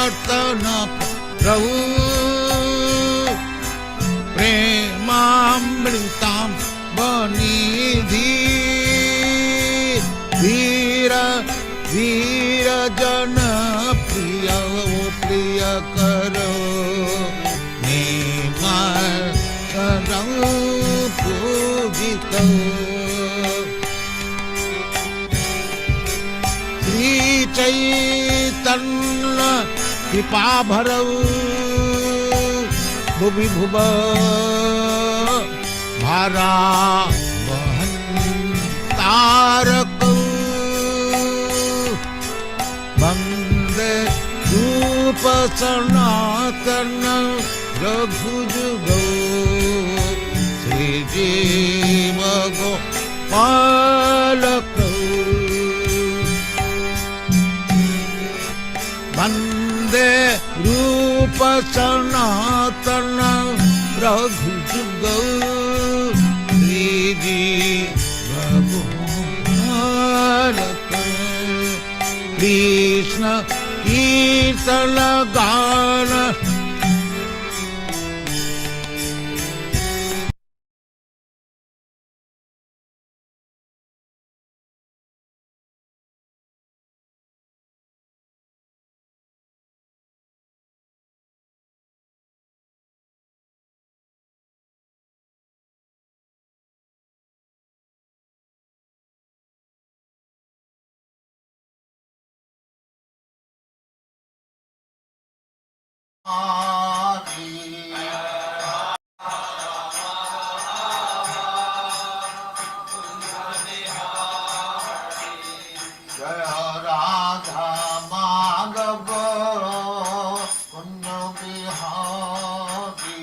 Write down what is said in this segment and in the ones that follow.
रतन प्रभु प्रेमामृतां बनिधि धीर धीर जन प्रिय प्रिय करो पूजित श्री चैतन्य कृपा भरौ भुवि भुव भारा वहन तारक वंदे रूप सनातन रघुजुगौ श्री जीव गोपालक वंदे रूप सनातन रघुजुगौ श्री जीव गोपालक कृष्ण कीर्तन गान जय राधा माधव कुंज बिहारी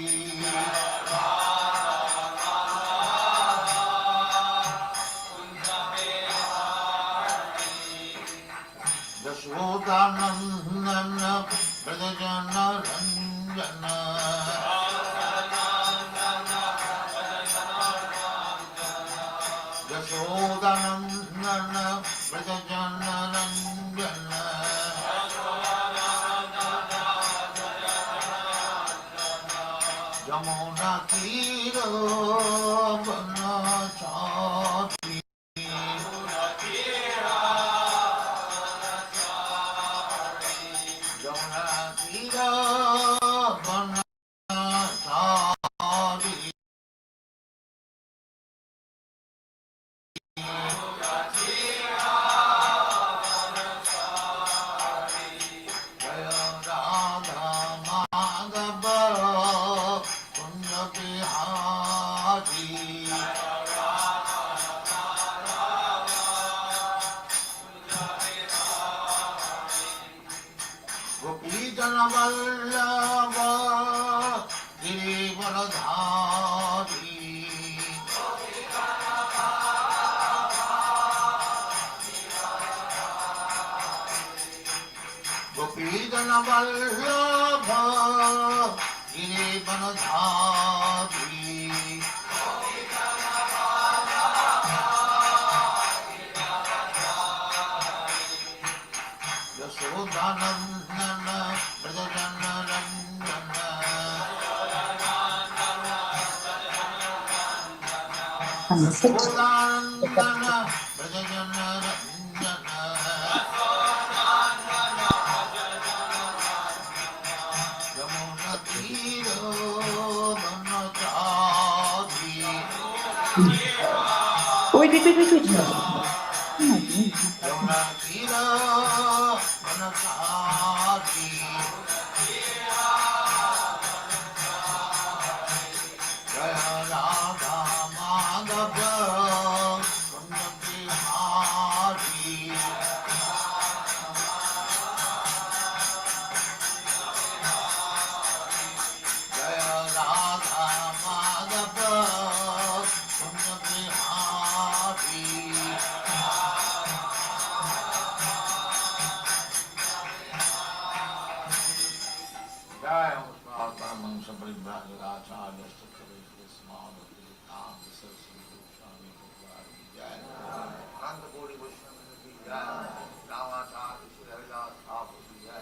यशोदानंदन ब्रजजन रंजन यशोदानंदन ब्रजजन रंजन यमुना तीर बनचारी यमुना तीर बनचारी जय राधा माधव कुंज बिहारी गोपी जन वल्लभ गिरिवरधारी गोपी जन वल्लभ गिरिवरधारी यशोदानंदन ब्रजजन रंजन यशोदानंदन ब्रजजन रंजन यमुना तीर बनचारी Wait. यमुना तीर बनचारी जय राधा माधव कुंज बिहारी जय राधा माधव कुंज बिहारी जय मंश परिव्राजकाचार्य जय कांतकोटि वैष्णव जय रामाचार्य श्री हरिदास ठाकुर जय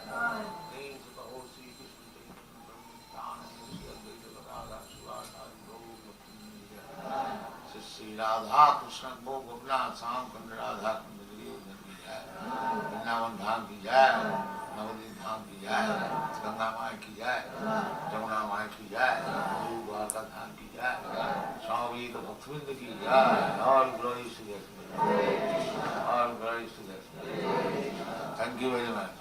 राधा कृष्ण को गोपनाथ श्याम कुंड राधा कुंड गिरिवर्धन की जय, वृंदावन धाम की जय, नवदीप धाम की जय, गंगा माई की जय, जमुना माई की जय, द्वारका धाम की जय, स्वामी भक्तवृंद की जय। All glories to the all glories to the thank you very much.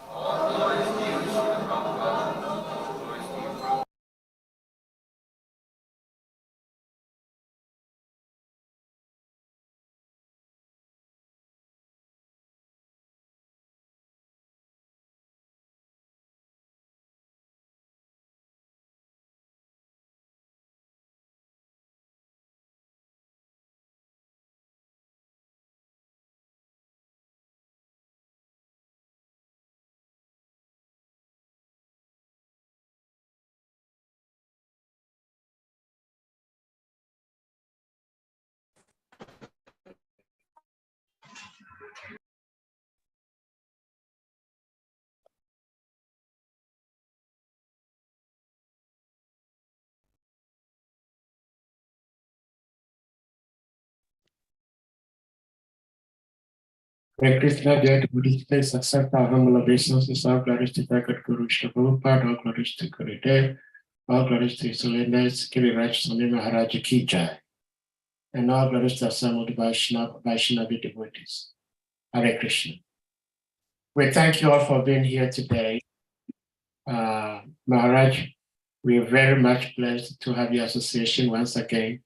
Hare Krishna, dear Buddhist, please accept our humble obeisances. All glories to Bhagat Guru Srila Prabhupada, all glories to Gurudev, all glories to His Holiness GIRIRAJ SWAMI MAHARAJA Ki Jai, and all glories to assembled Vaishnavi devotees. Hare Krishna. We thank you all for being here today. Maharaj, we are very much blessed to have your association once again.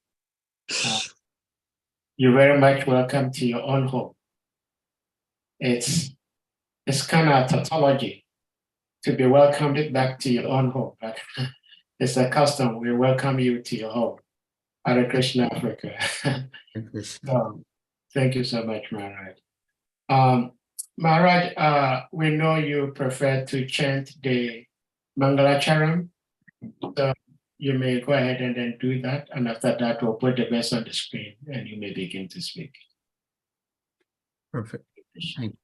You're very much welcome to your own home. It's kind of a tautology to be welcomed back to your own home. But it's a custom. We welcome you to your home. Hare Krishna, Africa. So, thank you so much, Maharaj. Maharaj, we know you prefer to chant the Mangalacharam. So you may go ahead and then do that. And after that, we'll put the verse on the screen and you may begin to speak. Perfect. Thank you.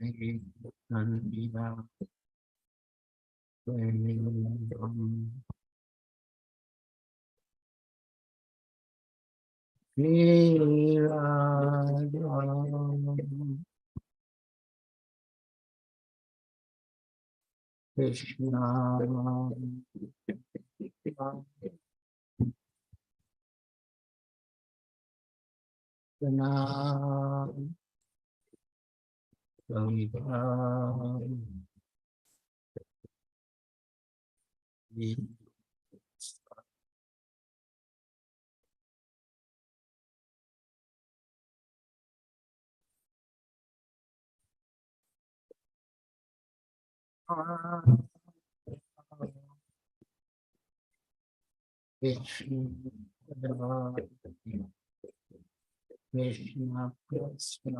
Krishna, Krishna, Krishna,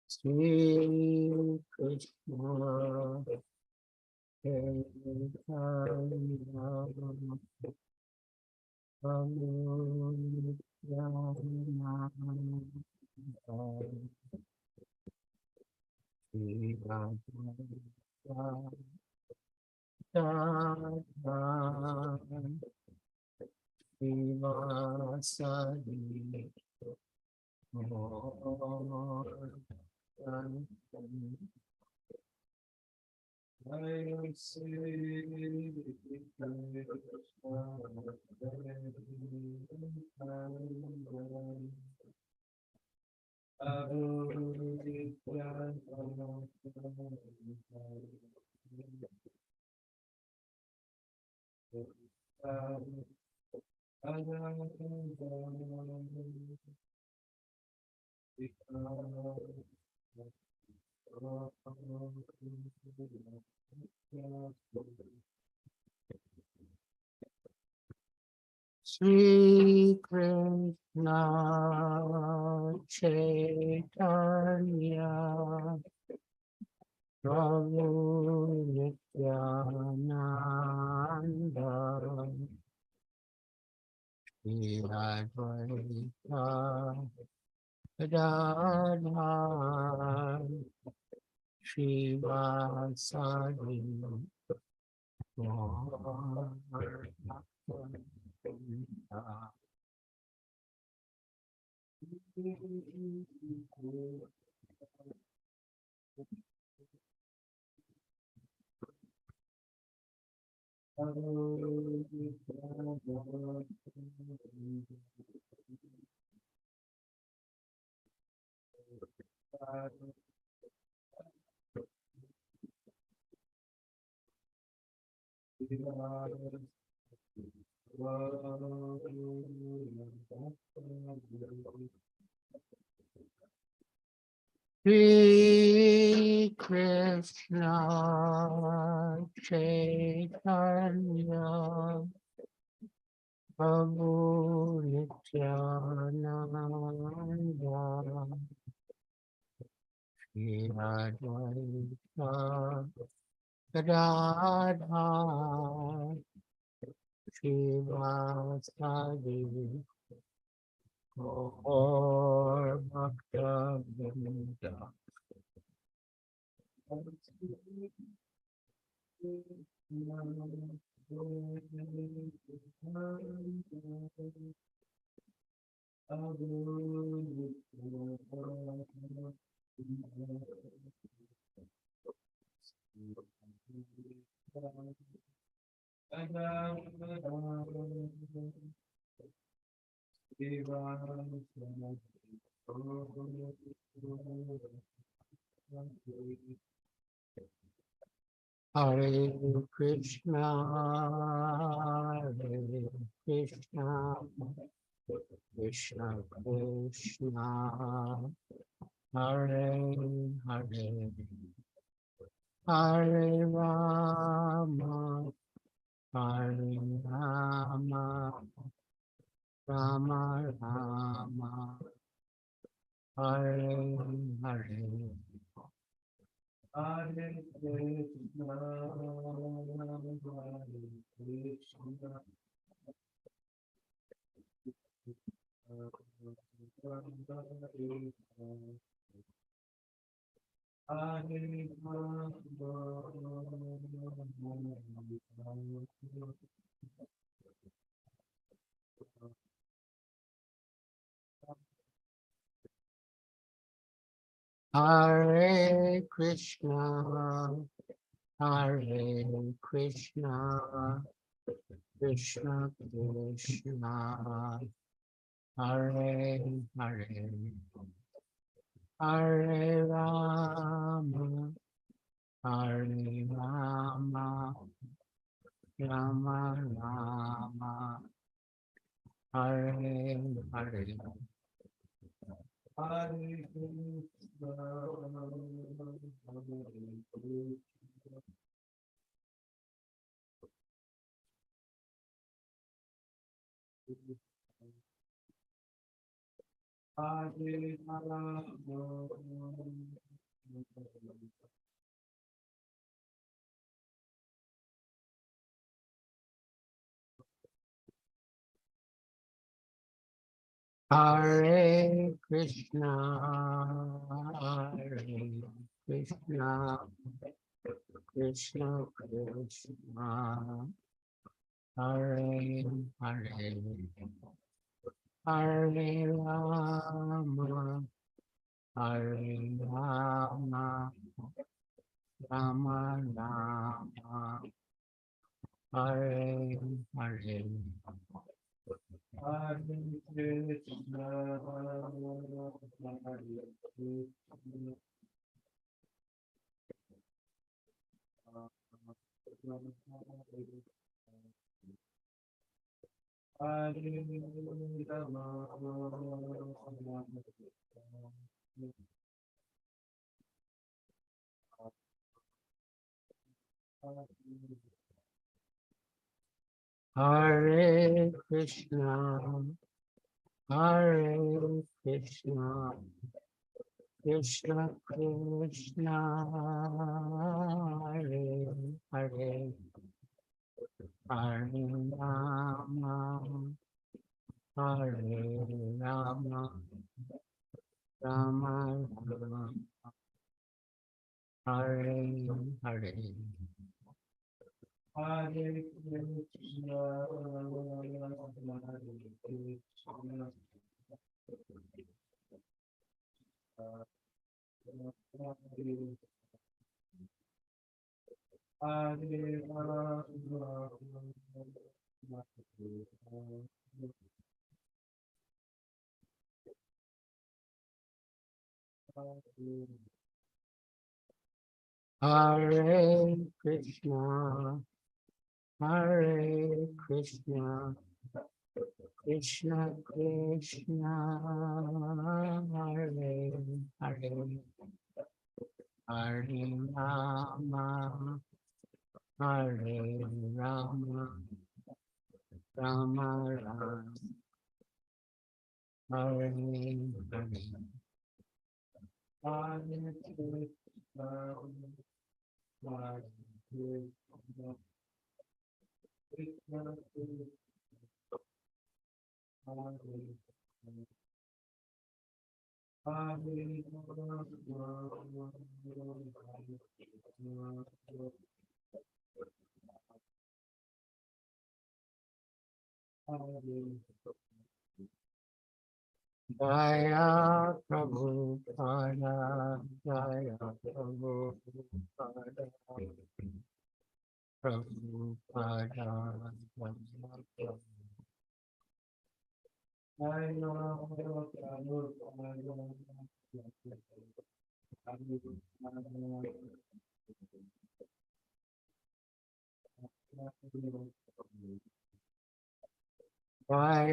Sri Krishna, Sri Krishna Chaitanya Prabhu Nityananda Sri Advaita Gadadhar Shivasadi Shri Krishna Chaitanya Prabhu Nityananda Shri Advaita Radha Shri Vasadi Gaur Bhakta Vrinda. Hare Krishna, Hare Krishna, Krishna Krishna, Hare Hare, Hare Rama, Hare Rama, Rama Rama, Hare Hare. Hare Krishna, Hare Krishna, Hare Krishna, Hare Krishna, Krishna Krishna, Hare Hare, Hare Rama, Hare Rama, Rama Rama, Hare Hare. Hare Krishna, Hare Rama, Hare Krishna, Hare Krishna, Krishna Krishna, Hare Hare, Hare Rama, Hare Rama, Rama Rama, Hare Hare. Hare Krishna, Hare Krishna, Hare Rama, Hare Krishna, Hare Krishna, Krishna Krishna, Hare Hare, Hare Rama, Hare Rama, Rama Rama, Hare Hare. Hare Krishna, Hare Krishna, Hare Krishna, Hare Krishna, Krishna Krishna, Hare Hare, Hare Rama, Hare Rama, Rama Rama, Hare Hare, Hare Krishna, Hare Krishna, Krishna Krishna, Hare Jaya Prabhu Pada, Jaya Prabhu Pada, Prabhu Pada, Jaya Prabhupada,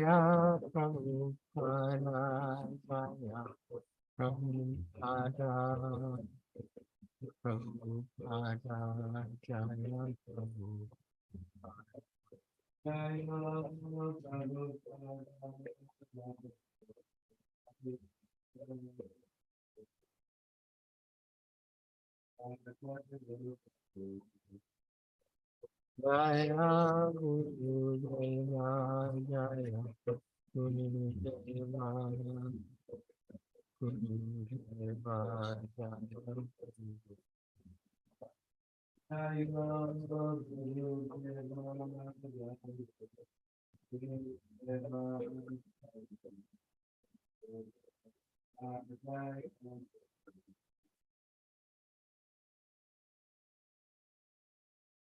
Jaya Prabhupada, Prabhupada, Jaya Prabhupada, Jaya Prabhupada. Jaya Guru Deva, Jaya Guru Deva, Guru Deva, Jaya Guru Jaya Guru Deva,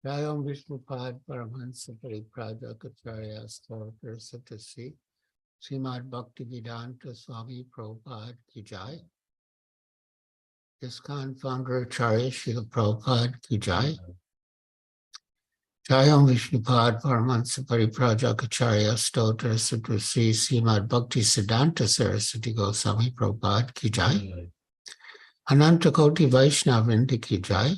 Jayam Vishnupad Paramahansa Pariprajakacharya Stotra Satasi Srimad Bhaktivedanta Swami Prabhupada Ki Jai. ISKCON founder Acharya Srila Prabhupada Ki Jai. Jayam Vishnupad Paramahansa Pariprajakacharya Stotra Satasi Srimad Bhaktivedanta Saraswati Goswami Prabhupada Ki Jai. Anantakoti Vaishnavrinda Ki Jai.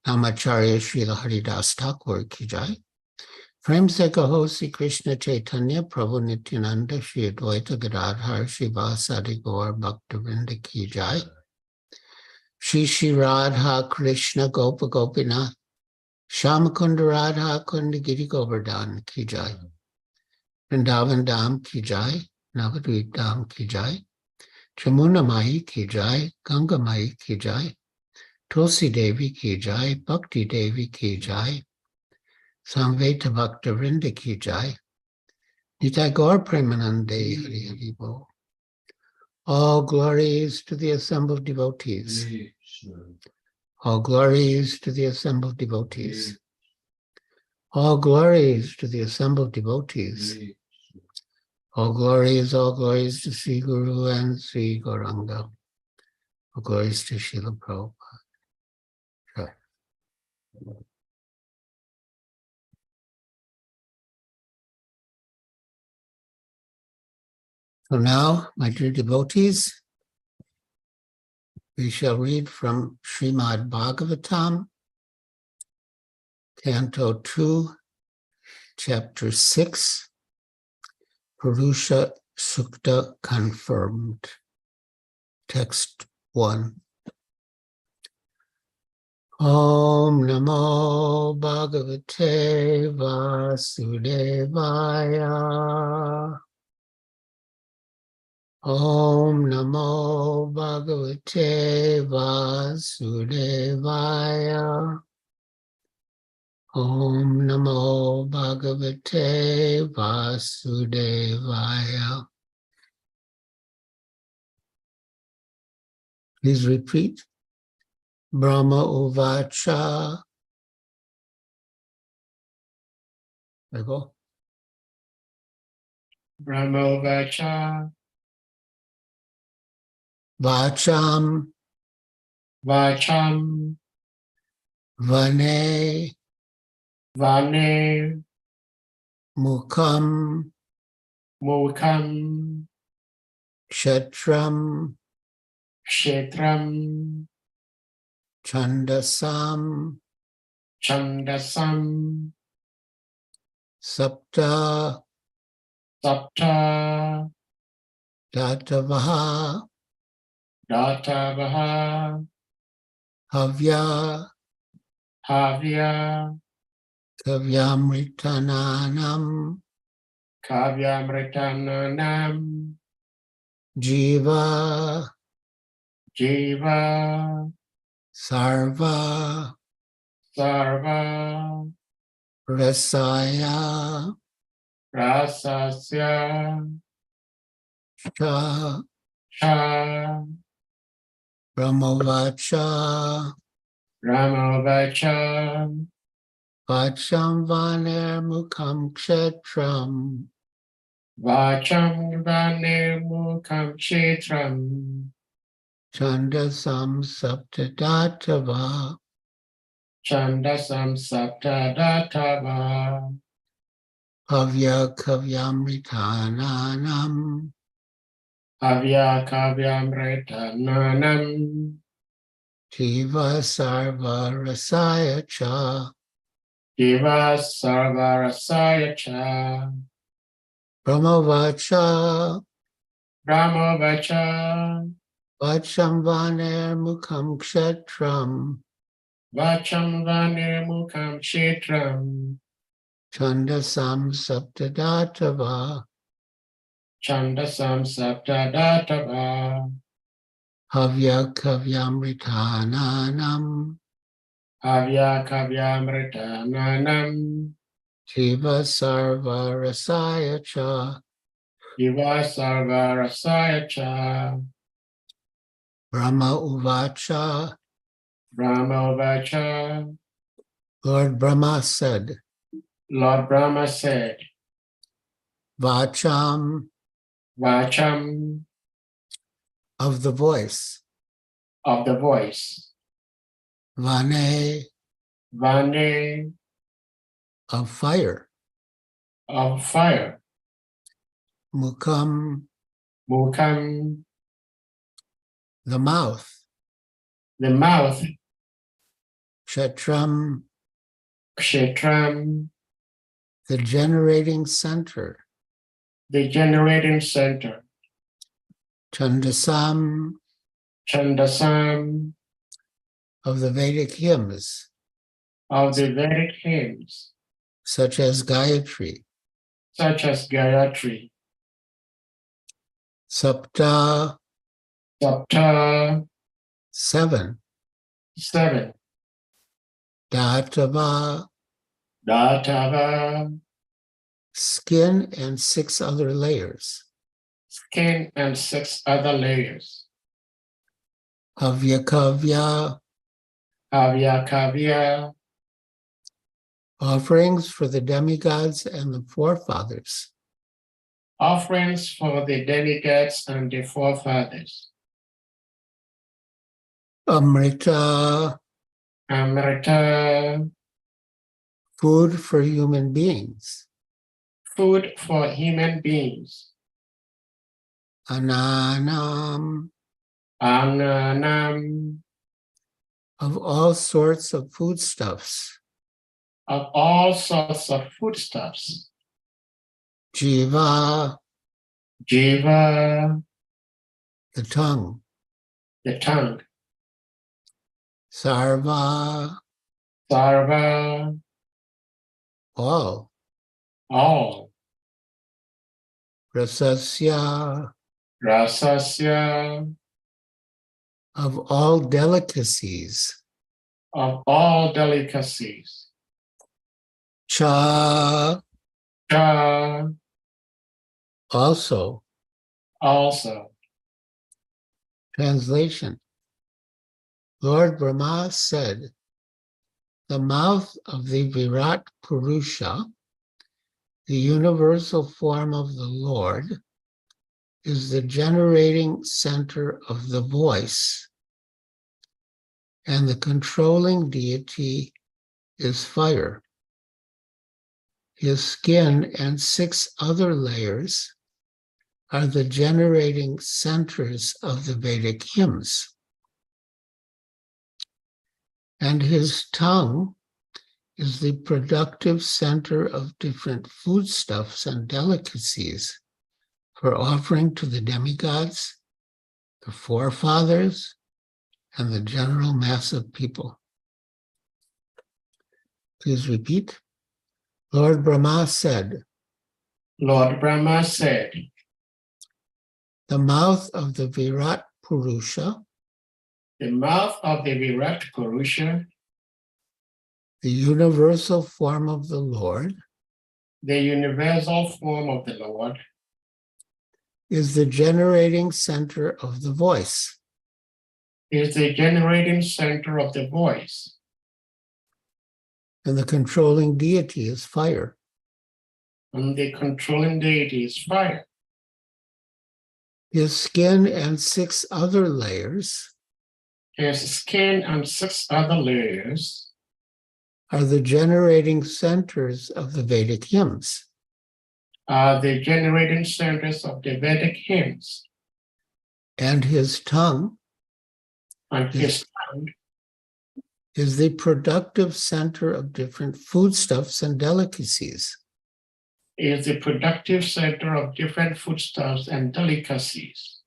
Namacharya Srila Haridas Thakur Ki Jai. Prem se kaho Sri Krishna Chaitanya Prabhu Nityananda Shri Advaita Gadadhar Srivasadi Gaur Bhaktivinoda Ki Jai. Shri Shri Radha Krishna Gopa Gopinath Shyamakunda Radha Kunda Giri Govardhan Ki Jai. Vrindavan Dham Ki Jai. Navadvip Dham Ki Jai. Jamuna Mai Ki Jai. Ganga Mai Ki Jai. Tulsi Devi Ki Jai. Bhakti Devi Ki Jai. Samveta Bhaktivinoda Ki Jai. Nitai Gaur Premanande Hari Hari Bo. All glories to the assembled devotees. All glories to the assembled devotees. All glories to the assembled devotees. All glories to Sri Guru and Sri Gauranga. All glories to Srila Prabhupada. Sure. So now, my dear devotees, we shall read from SRIMAD BHAGAVATAM, Canto 2, Chapter 6, Purusha Sukta confirmed. Text 1. Om Namo Bhagavate Vasudevaya. Om Namo Bhagavate Vasudevaya. Om Namo Bhagavate Vasudevaya. Please repeat. Brahma Uvacha. There you go. Brahmo Vacha, Vacham Vacham, Vane Vane, Mukam, Mukam, Kshetram, Kshetram, Chandasam, Chandasam, Sapta, Sapta, Datavaha, Datavaha, Havya, Havya, Kavyamritananam, Kavyamritananam, Jiva, Jiva, Sarva, Sarva, Rasaya, Rasasya, Cha, Cha, Brahmavacha, Ramavacha, Vacham Vaner Mukam Kshetram, Vacham Vane Mukam Kshetram, Chandasam Saptadatava, Chandasam Saptadatava, Havya Kavyamritananam, Avya Kavyamritananam, Jiva Sarva Rasaya Cha, Jiva Sarvarasaya Cha, Brahmavacha, Brahmavacha, Vacham Vaner Mukam Kshetram, Vacham Vane Mukam Kshetram, Chandasam Saptadatava, Chandasam Saptadatava, Havya Kavyamritananam, Avya Kavyamritananam, Jiva Sarva Rasaya Cha, Jiva Sarvarasaya Cha, Brahma Uvacha, Brahmavacha, Lord Brahma said, Lord Brahma said, Vacham, Vacham, of the voice, of the voice, Vane, Vane, of fire, of fire, Mukam, Mukam, the mouth, the mouth, Kshetram, Kshetram, the generating center, the generating center, Chandasam, Chandasam, of the Vedic hymns, of the Vedic hymns, such as Gayatri, such as Gayatri, Sapta, Sapta, 7, 7, Datava, Datava, skin and 6 other layers, skin and 6 other layers, Avyakavya, Kavya Kavya, offerings for the demigods and the forefathers, offerings for the demigods and the forefathers, Amrita, Amrita, food for human beings, food for human beings, Ananam, Ananam, of all sorts of foodstuffs, of all sorts of foodstuffs, Jiva, Jiva, the tongue, the tongue, Sarva, Sarva, all, all, Rasasya, Rasasya, of all delicacies, of all delicacies, Cha, Cha, also. also. Translation. Lord Brahma said, the mouth of the Virat Purusha, the universal form of the Lord, is the generating center of the voice, and the controlling deity is fire. His skin and 6 other layers are the generating centers of the Vedic hymns. And his tongue is the productive center of different foodstuffs and delicacies for offering to the demigods, the forefathers, and the general mass of people. Please repeat. Lord Brahma said, Lord Brahma said, the mouth of the Virat Purusha, the mouth of the Virat Purusha, the universal form of the Lord, the universal form of the Lord, is the generating center of the voice. is the generating center of the voice. And the controlling deity is fire. And the controlling deity is fire. His skin and 6 other layers His skin and 6 other layers are the generating centers of the Vedic hymns. are the generating centers of the Vedic hymns. And his tongue And his tongue is the productive center of different foodstuffs and delicacies. is the productive center of different foodstuffs and delicacies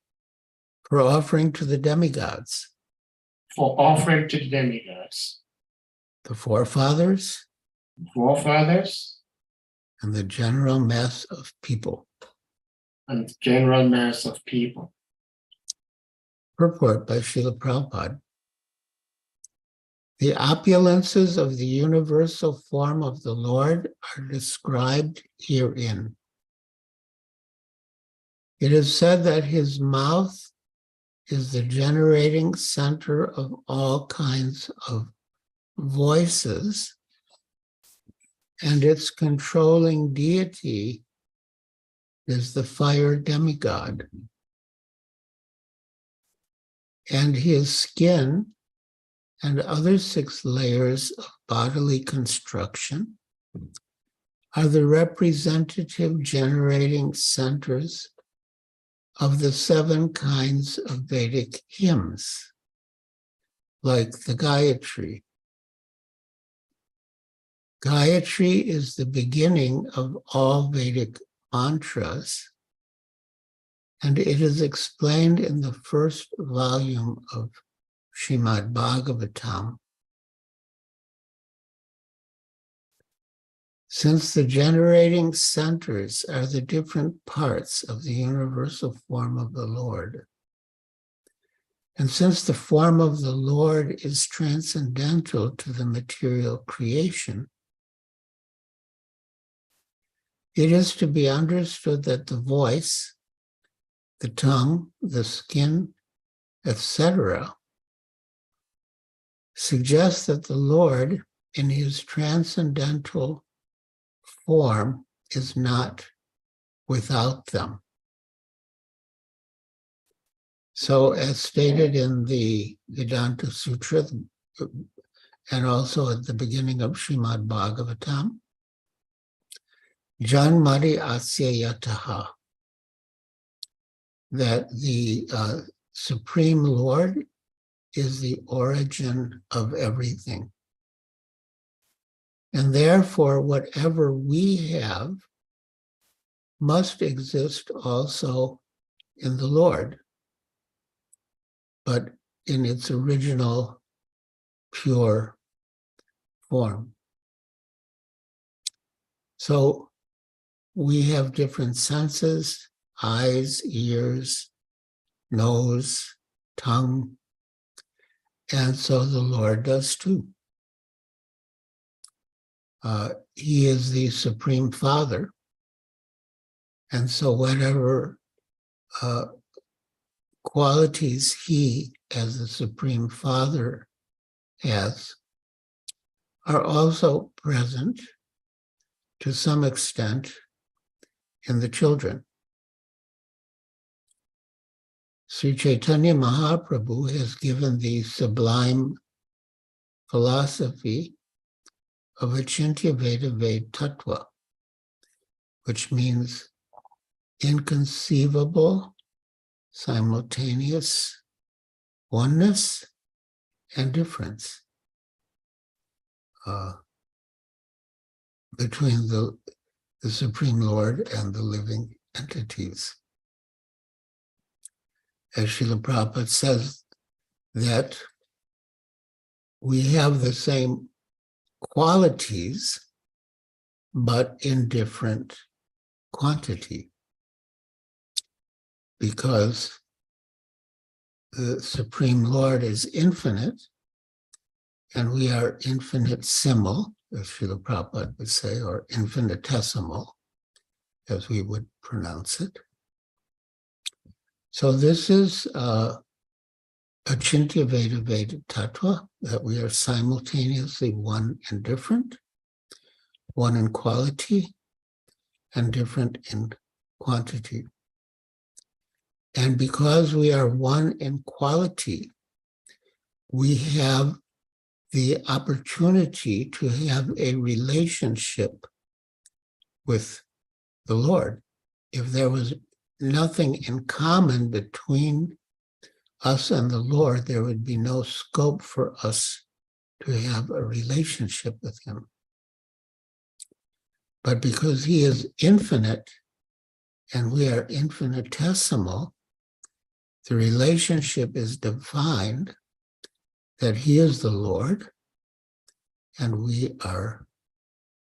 For offering to the demigods, for offering to the demigods, the forefathers, forefathers, and the general mass of people. and the general mass of people. Purport by Srila Prabhupada. The opulences of the universal form of the Lord are described herein. It is said that his mouth is the generating center of all kinds of voices, and its controlling deity is the fire demigod. And his skin and other 6 layers of bodily construction are the representative generating centers of the 7 kinds of Vedic hymns, like the Gayatri. Gayatri is the beginning of all Vedic mantras, and it is explained in the 1st volume of SRIMAD BHAGAVATAM. Since the generating centers are the different parts of the universal form of the Lord, and since the form of the Lord is transcendental to the material creation, it is to be understood that the voice, the tongue, the skin, etc., suggests that the Lord, in his transcendental form, is not without them. So, as stated in the Vedanta Sutra, and also at the beginning of SRIMAD BHAGAVATAM, Janmati Asya Yataha, that the Supreme Lord is the origin of everything. And therefore, whatever we have must exist also in the Lord, but in its original pure form. So we have different senses: eyes, ears, nose, tongue, and so the Lord does too. He is the Supreme Father, and so whatever qualities he, as the Supreme Father, has, are also present to some extent in the children. Sri Chaitanya Mahaprabhu has given the sublime philosophy of Achintya Veda Ved Tattva, which means inconceivable, simultaneous oneness and difference between the Supreme Lord and the living entities. As Srila Prabhupada says, that we have the same qualities, but in different quantity, because the Supreme Lord is infinite, and we are infinitesimal, as Srila Prabhupada would say, or infinitesimal, as we would pronounce it. So this is Achintya Veda Veda Tattva, that we are simultaneously one and different, one in quality and different in quantity. And because we are one in quality, we have the opportunity to have a relationship with the Lord. If there was nothing in common between us and the Lord, there would be no scope for us to have a relationship with him. But because he is infinite and we are infinitesimal, the relationship is defined that he is the Lord and we are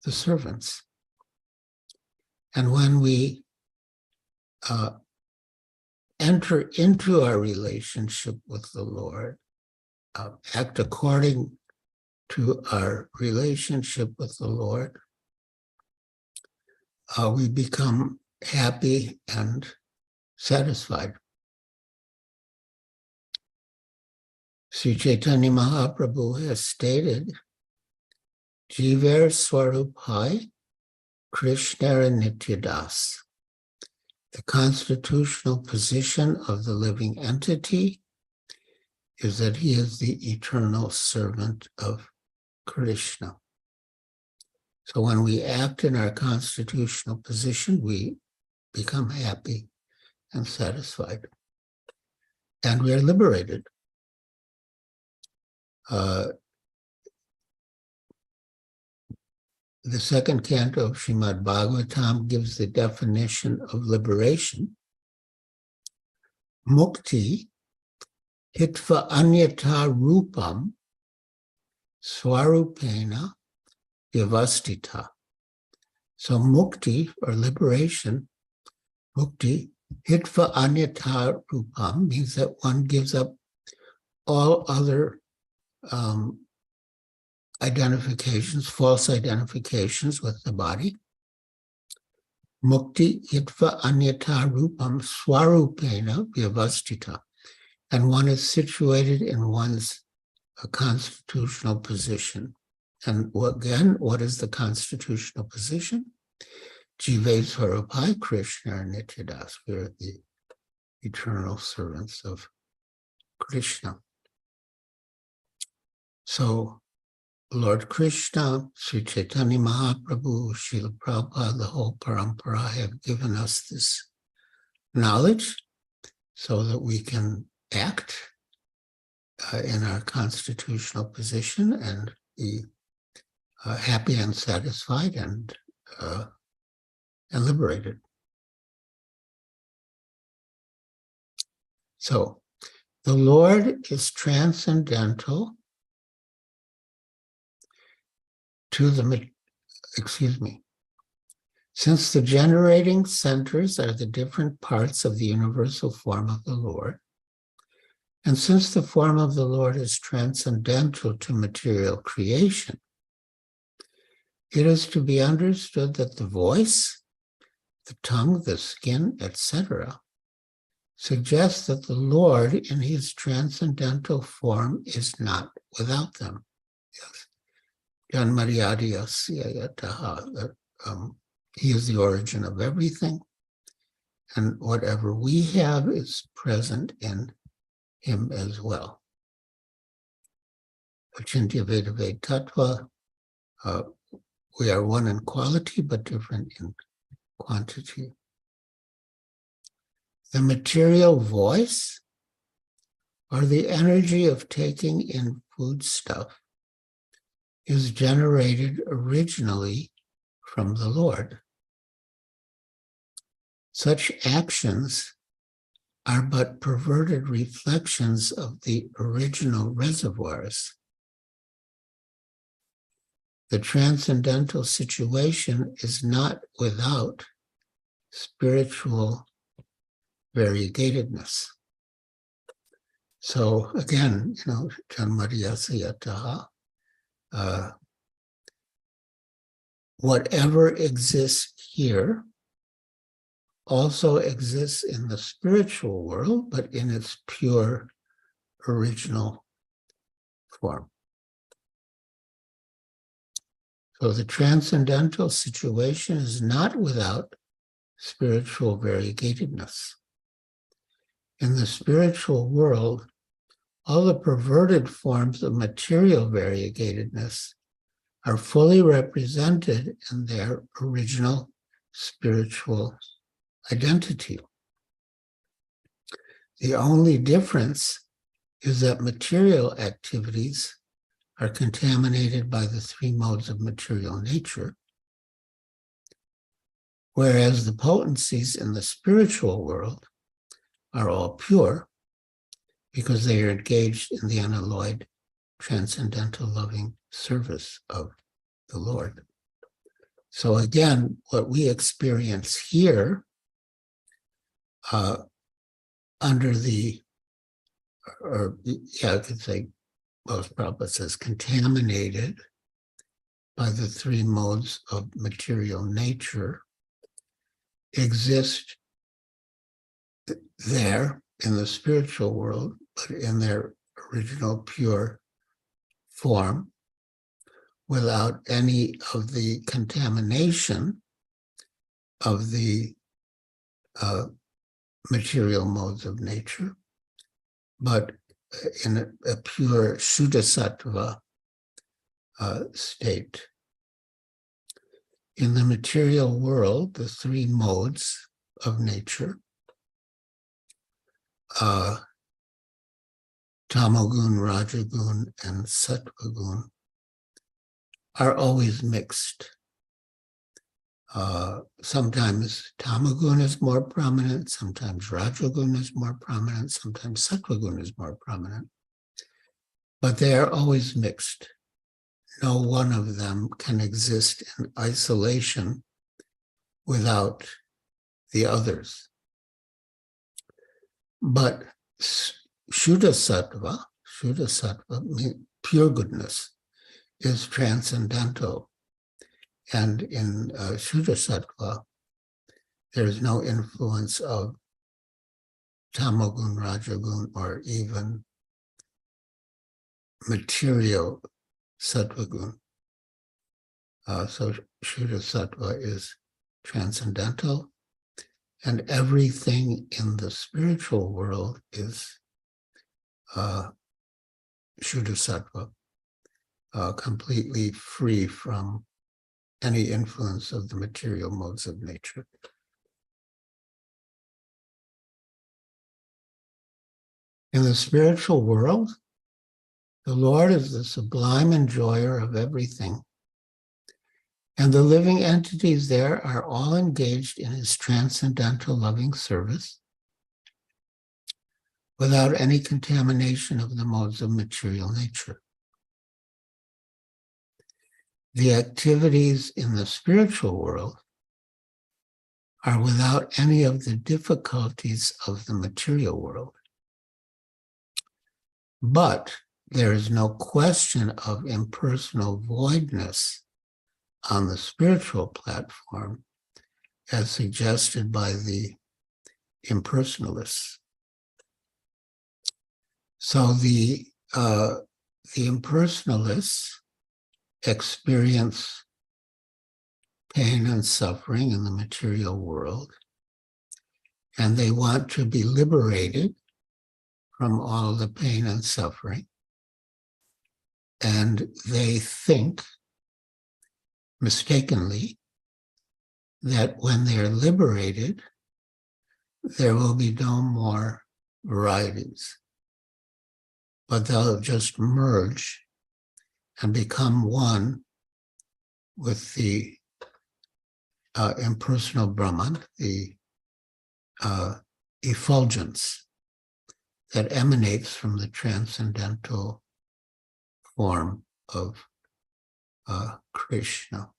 the servants. And when we enter into our relationship with the Lord, act according to our relationship with the Lord, we become happy and satisfied. Sri Chaitanya Mahaprabhu has stated, Jiver Swarupai Krishnara Nityadas. The constitutional position of the living entity is that he is the eternal servant of Krishna. So when we act in our constitutional position, we become happy and satisfied. And we are liberated. The second canto of SRIMAD BHAGAVATAM gives the definition of liberation. Mukti hitva anyata rupam swarupena vyavastita. So mukti, or liberation, mukti hitva anyata rupam, means that one gives up all other identifications, false identifications with the body. Mukti hitva anyata rupam swarupena vyavastita. And one is situated in one's constitutional position. And what is the constitutional position? Jive Swarupai Krishna Nityadas. We are the eternal servants of Krishna. So Lord Krishna, Sri Chaitanya Mahaprabhu, Srila Prabhupada, the whole parampara have given us this knowledge so that we can act in our constitutional position and be happy and satisfied and liberated. So the Lord is transcendental to the, since the generating centers are the different parts of the universal form of the Lord, and since the form of the Lord is transcendental to material creation, it is to be understood that the voice, the tongue, the skin, etc., suggests that the Lord in his transcendental form is not without them. Yes. That he is the origin of everything, and whatever we have is present in him as well. Achintya Veda Veda Tattva, we are one in quality but different in quantity. The material voice, or the energy of taking in food stuff, is generated originally from the Lord. Such actions are but perverted reflections of the original reservoirs. The transcendental situation is not without spiritual variegatedness. So again, Janmadhyasayataha, whatever exists here also exists in the spiritual world, but in its pure original form. So the transcendental situation is not without spiritual variegatedness. In the spiritual world, all the perverted forms of material variegatedness are fully represented in their original spiritual identity. The only difference is that material activities are contaminated by the three modes of material nature, whereas the potencies in the spiritual world are all pure because they are engaged in the unalloyed, transcendental loving service of the Lord. So again, what we experience here under the, I could say, most Prabhupada says, contaminated by the three modes of material nature, exist there in the spiritual world, but in their original pure form, without any of the contamination of the material modes of nature, but in a pure Shuddha Sattva state. In the material world, the three modes of nature, Tamagun, Rajagun, and Sattvagun, are always mixed. Sometimes Tamagun is more prominent, sometimes Rajagun is more prominent, sometimes Sattvagun is more prominent. But they are always mixed. No one of them can exist in isolation without the others. But Shuddha Sattva means pure goodness, is transcendental. And in Shuddha Sattva, there is no influence of Tamagun, Rajagun, or even material Sattvagun. So Shuddha Sattva is transcendental, and everything in the spiritual world is Shuddha Sattva, completely free from any influence of the material modes of nature. In the spiritual world, the Lord is the sublime enjoyer of everything, and the living entities there are all engaged in his transcendental loving service without any contamination of the modes of material nature. The activities in the spiritual world are without any of the difficulties of the material world. But there is no question of impersonal voidness on the spiritual platform, as suggested by the impersonalists. So the impersonalists experience pain and suffering in the material world, and they want to be liberated from all the pain and suffering. And they think, mistakenly, that when they are liberated, there will be no more varieties, but they'll just merge and become one with the impersonal Brahman, the effulgence that emanates from the transcendental form of Krishna.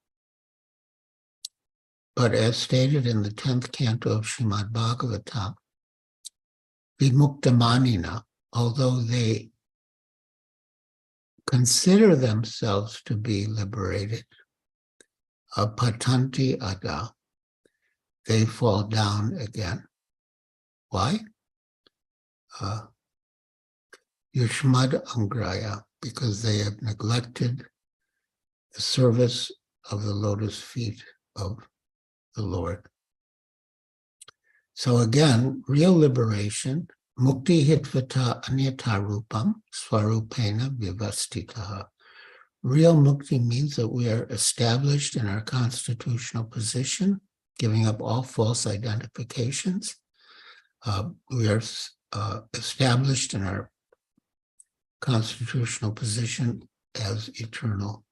But as stated in the 10th canto of SRIMAD BHAGAVATAM, Vimuktamanina, although they consider themselves to be liberated, patanti ada, they fall down again. Why? Yushmad Angraya, because they have neglected the service of the lotus feet of the Lord. So again, real liberation, mukti hitvata anyata rupam swarupena vivastitaha. Real mukti means that we are established in our constitutional position, giving up all false identifications. We are established in our constitutional position as eternal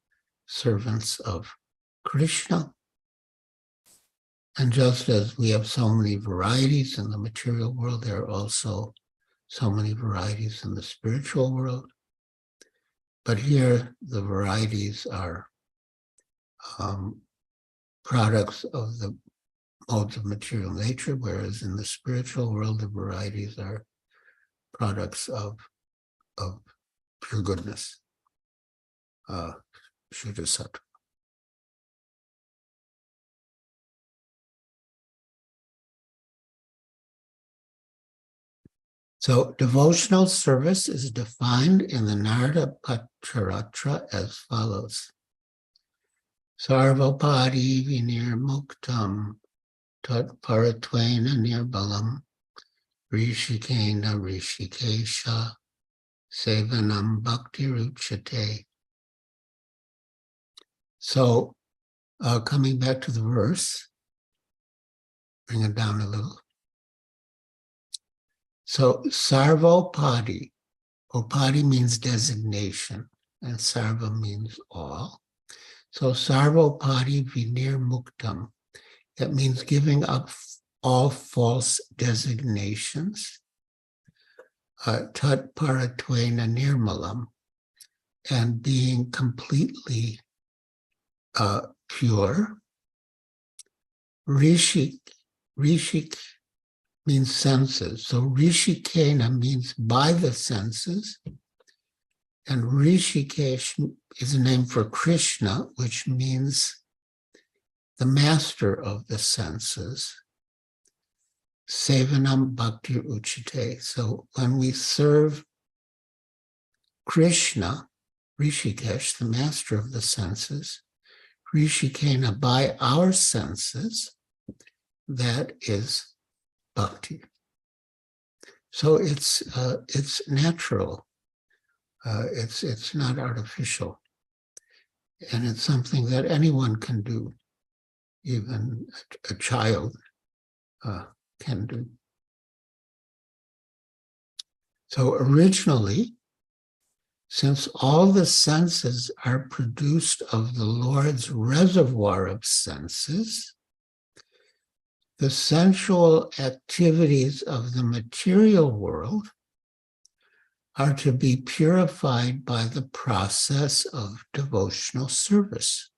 servants of Krishna. And just as we have so many varieties in the material world, there are also so many varieties in the spiritual world. But here, the varieties are products of the modes of material nature, whereas in the spiritual world, the varieties are products of pure goodness, Shuddha Sattva. So devotional service is defined in the Narada Pacharatra as follows. Sarvapadi vinir muktam tat paratvena nirbalam rishikena rishikesha sevanam bhakti ruchate. So coming back to the verse, bring it down a little. So sarvopadi, opadi means designation, and sarva means all. So sarvopadi vinir muktam, that means giving up all false designations. Tat paratvena nirmalam, and being completely pure. Rishik means senses. So rishikena means by the senses. And Rishikesh is a name for Krishna, which means the master of the senses. Sevanam bhakti uchite. So when we serve Krishna, Rishikesh, the master of the senses, Rishikena, by our senses, that is bhakti. So it's natural. It's not artificial, and it's something that anyone can do. Even a child can do. So originally, since all the senses are produced of the Lord's reservoir of senses, the sensual activities of the material world are to be purified by the process of devotional service.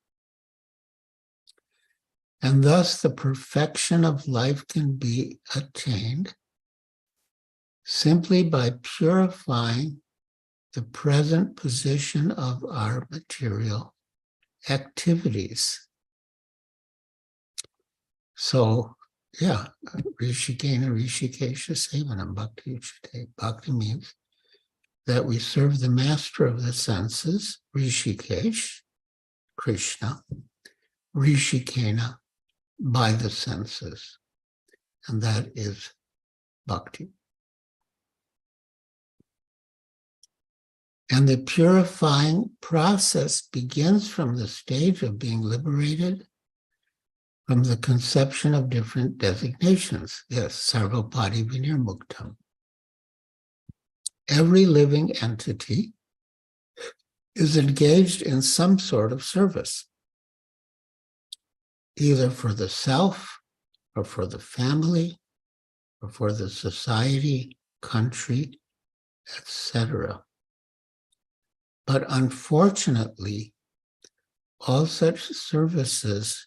And thus the perfection of life can be attained simply by purifying the present position of our material activities. So, yeah, Rishikena Rishikesha Sevanam Bhakti Uchite. Bhakti means that we serve the master of the senses, Rishikesh, Krishna, Rishikena, by the senses. And that is bhakti. And the purifying process begins from the stage of being liberated from the conception of different designations. Yes, sarvapadi vinirmuktam. Every living entity is engaged in some sort of service, either for the self, or for the family, or for the society, country, etc. But unfortunately, all such services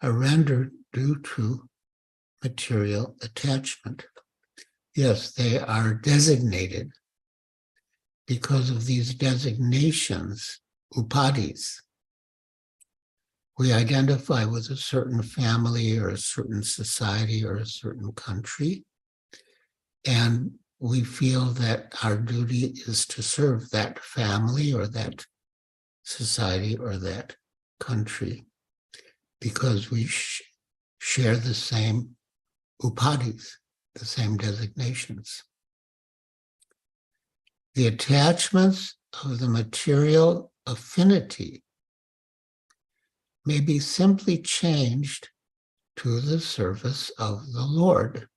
are rendered due to material attachment. Yes, they are designated because of these designations, upadis. We identify with a certain family or a certain society or a certain country, and we feel that our duty is to serve that family or that society or that country because we share the same upadis, the same designations. The attachments of the material affinity may be simply changed to the service of the Lord.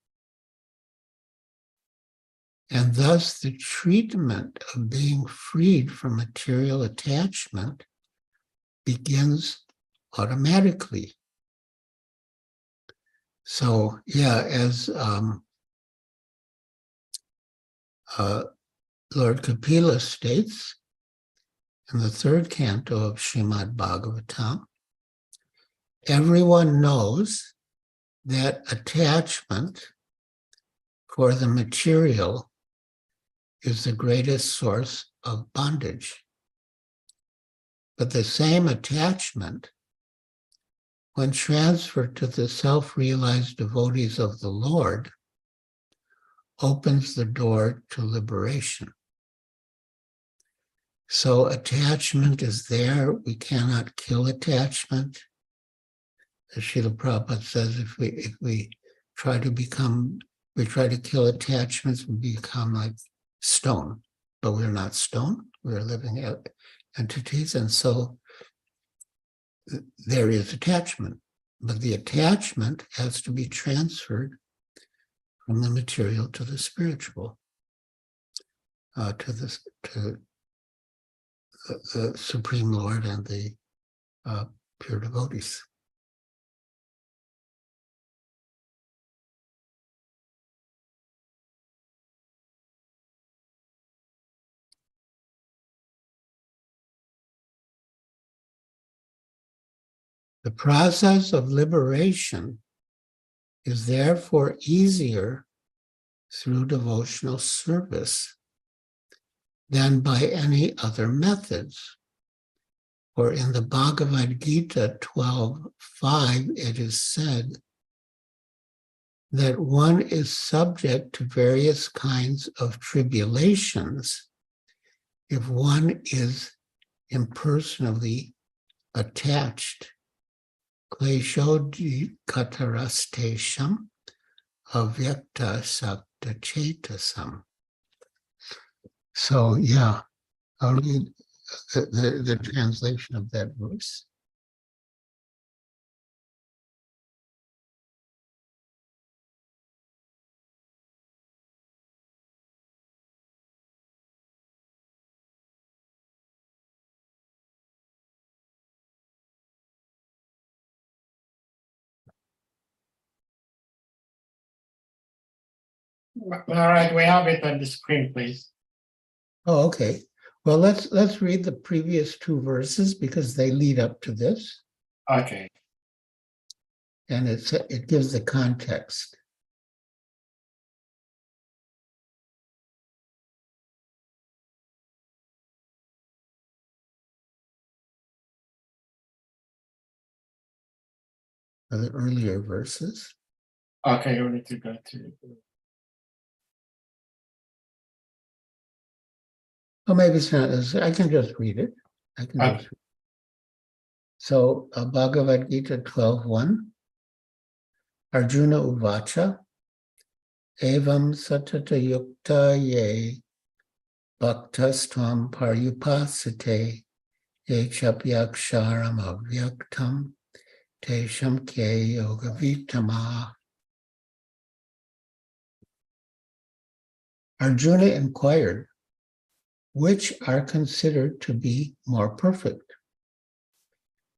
And thus the treatment of being freed from material attachment begins automatically. So, yeah, as Lord Kapila states in the third canto of SRIMAD BHAGAVATAM, everyone knows that attachment for the material is the greatest source of bondage. But the same attachment, when transferred to the self-realized devotees of the Lord, opens the door to liberation. So attachment is there. We cannot kill attachment. As Srila Prabhupada says, if we try to kill attachments, we become like stone. But we're not stone. We're living entities. And so there is attachment. But the attachment has to be transferred from the material to the spiritual, to the Supreme Lord and the pure devotees. The process of liberation is therefore easier through devotional service than by any other methods. For in the Bhagavad Gita 12:5, it is said that one is subject to various kinds of tribulations if one is impersonally attached. Klesho katarastesham avyakta sakta chetasam. So, yeah, I'll read the translation of that verse. All right, we have it on the screen, please. Oh, okay. Well, let's read the previous two verses because they lead up to this, Okay. and it gives the context. Of the earlier verses. Okay, you need to go to. Oh, maybe it's not. I can just read it. Okay. So, Bhagavad Gita 12:1. Arjuna Uvacha. Evam satata yukta ye bhaktastam paryupasate ye chapyaksharam avyaktam Tesham ke Yogavitama. Arjuna inquired, which are considered to be more perfect?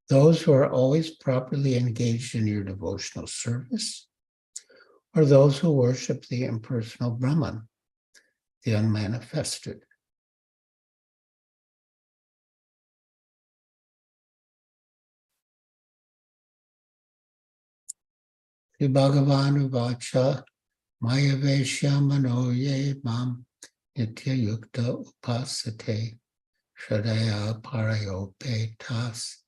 Those who are always properly engaged in your devotional service, or those who worship the impersonal Brahman, the unmanifested? Sri Bhagavan Uvacha Mayaveshya Manoye Mam Nitya Yukta Upasate Shradaya Parayo Petas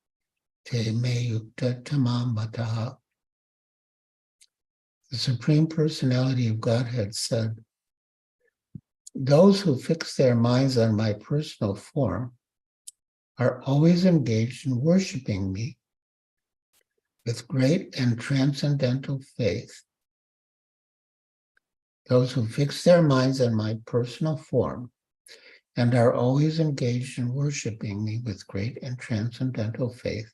Te Me Yukta Tamam Mataha. The Supreme Personality of Godhead said, those who fix their minds on my personal form are always engaged in worshiping me with great and transcendental faith. Those who fix their minds on my personal form and are always engaged in worshiping me with great and transcendental faith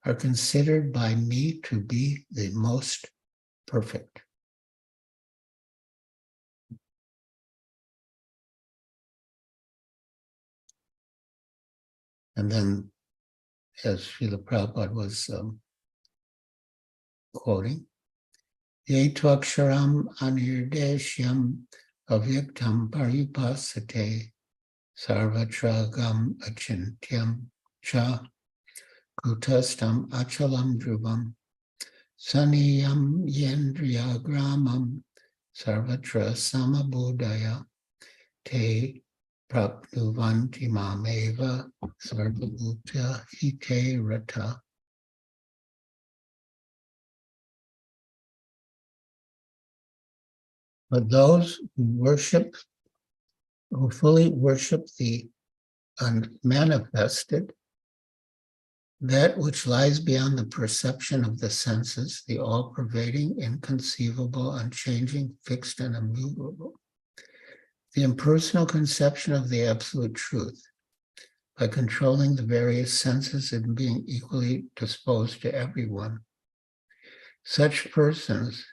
are considered by me to be the most perfect. And then, as Srila Prabhupada was quoting, Ye tvaksharam anirdeshyam avyaktam paripasate sarvatra gam achintyam cha kutastam achalam dhruvam saniyam yendriya gramam sarvatra samabodhaya te prapnuvanti mameva sarvabhutya hite rata. But those who fully worship the unmanifested, that which lies beyond the perception of the senses, the all-pervading, inconceivable, unchanging, fixed, and immovable, the impersonal conception of the absolute truth, by controlling the various senses and being equally disposed to everyone. Such persons,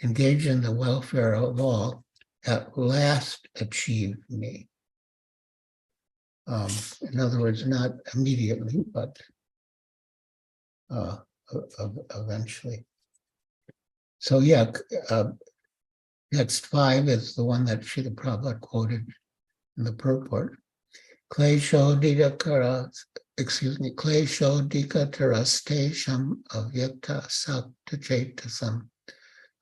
engage in the welfare of all, at last achieve me. In other words, not immediately, but eventually. So yeah, next 5 is the one that Srila Prabhupada quoted in the purport. Klesho dikatara stesham avyakta sakta chetasam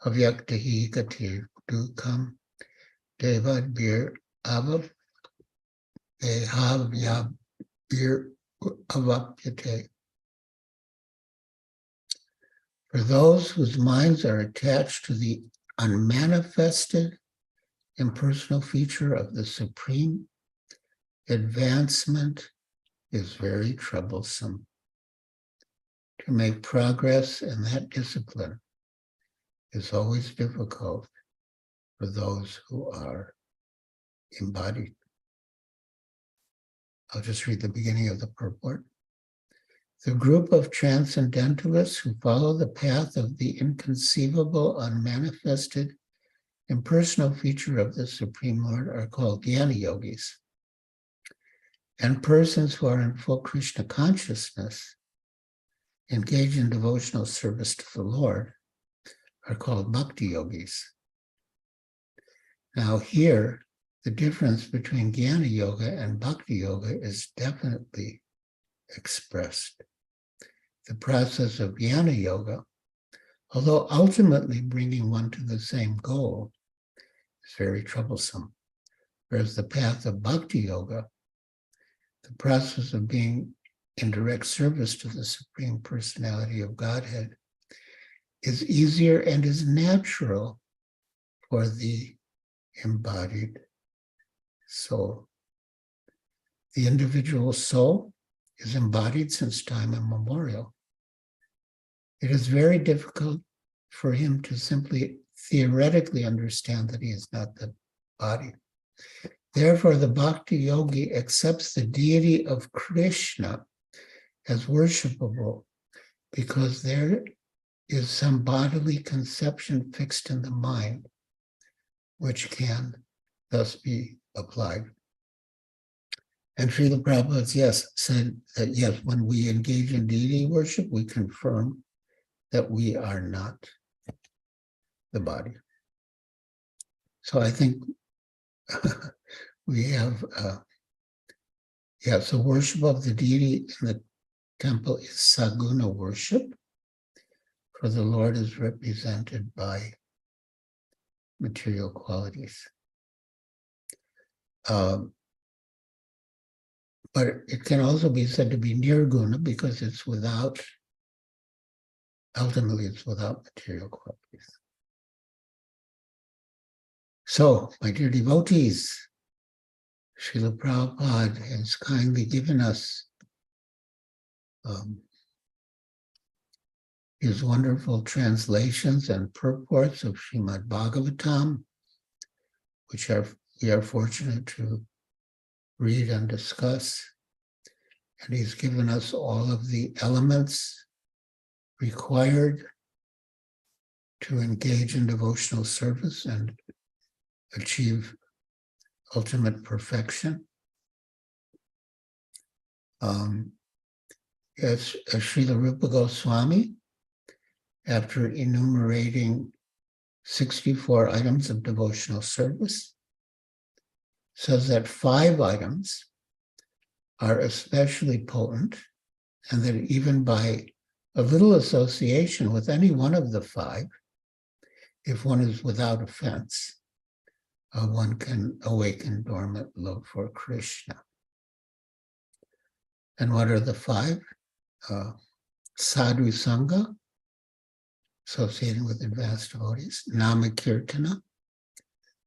avyaktahi gatir dukam devadbir avavyabir avapyate. For those whose minds are attached to the unmanifested, impersonal feature of the Supreme, advancement is very troublesome. To make progress in that discipline is always difficult for those who are embodied. I'll just read the beginning of the purport. The group of transcendentalists who follow the path of the inconceivable, unmanifested, impersonal feature of the Supreme Lord are called Jnana Yogis. And persons who are in full Krishna consciousness, engage in devotional service to the Lord, are called Bhakti Yogis. Now here, the difference between Jnana Yoga and Bhakti Yoga is definitely expressed. The process of Jnana Yoga, although ultimately bringing one to the same goal, is very troublesome. Whereas the path of Bhakti Yoga, the process of being in direct service to the Supreme Personality of Godhead, is easier and is natural for the embodied soul. The individual soul is embodied since time immemorial. It is very difficult for him to simply theoretically understand that he is not the body. Therefore, the Bhakti Yogi accepts the deity of Krishna as worshipable because there is some bodily conception fixed in the mind, which can thus be applied. And Srila Prabhupada, yes, said that yes, when we engage in deity worship, we confirm that we are not the body. So I think we have, so worship of the deity in the temple is saguna worship, for the Lord is represented by material qualities. But it can also be said to be nirguna because it's ultimately it's without material qualities. So, my dear devotees, Srila Prabhupada has kindly given us his wonderful translations and purports of SRIMAD BHAGAVATAM, which we are fortunate to read and discuss. And he's given us all of the elements required to engage in devotional service and achieve ultimate perfection. As Srila Rupa Goswami, after enumerating 64 items of devotional service, says that 5 items are especially potent, and that even by a little association with any one of the 5, if one is without offense, one can awaken dormant love for Krishna. And what are the 5? Sadhu Sangha, associating with advanced devotees; Nama Kirtana,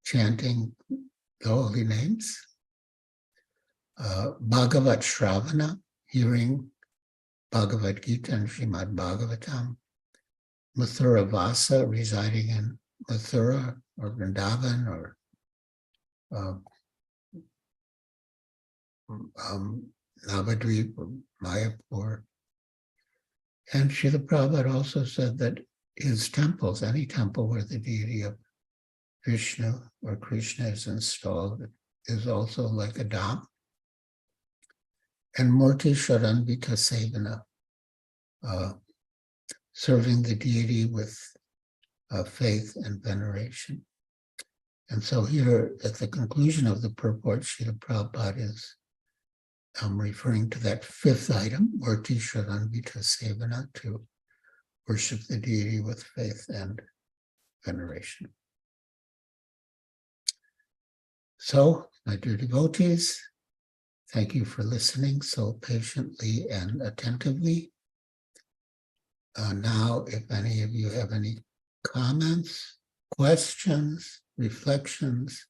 chanting the holy names; Bhagavat Shravana, hearing Bhagavad Gita and Srimad Bhagavatam; Mathura Vasa, residing in Mathura or Vrindavan or Navadvip or Mayapur. And Srila Prabhupada also said that his temples, any temple where the deity of Vishnu or Krishna is installed, is also like a dham. And Murti Sharanvita Sevana, serving the deity with faith and veneration. And so here, at the conclusion of the purport, Srila Prabhupada is referring to that 5th item, Murti Sharanvita Sevana, to worship the deity with faith and veneration. So, my dear devotees, thank you for listening so patiently and attentively. Now, if any of you have any comments, questions, reflections,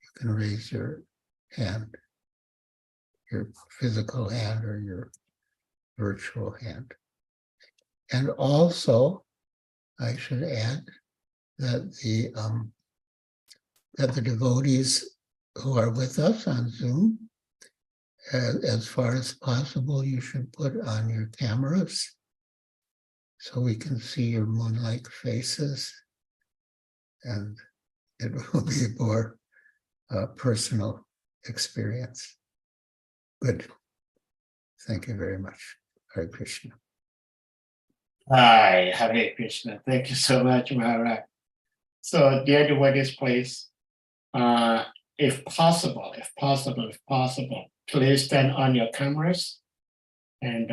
you can raise your hand, your physical hand or your virtual hand. And also, I should add that the devotees who are with us on Zoom, as far as possible, you should put on your cameras so we can see your moon-like faces, and it will be a more personal experience. Good. Thank you very much. Hare Krishna. Hi, Hare Krishna. Thank you so much, Maharaj. So, dear devotees, please, if possible, please turn on your cameras, and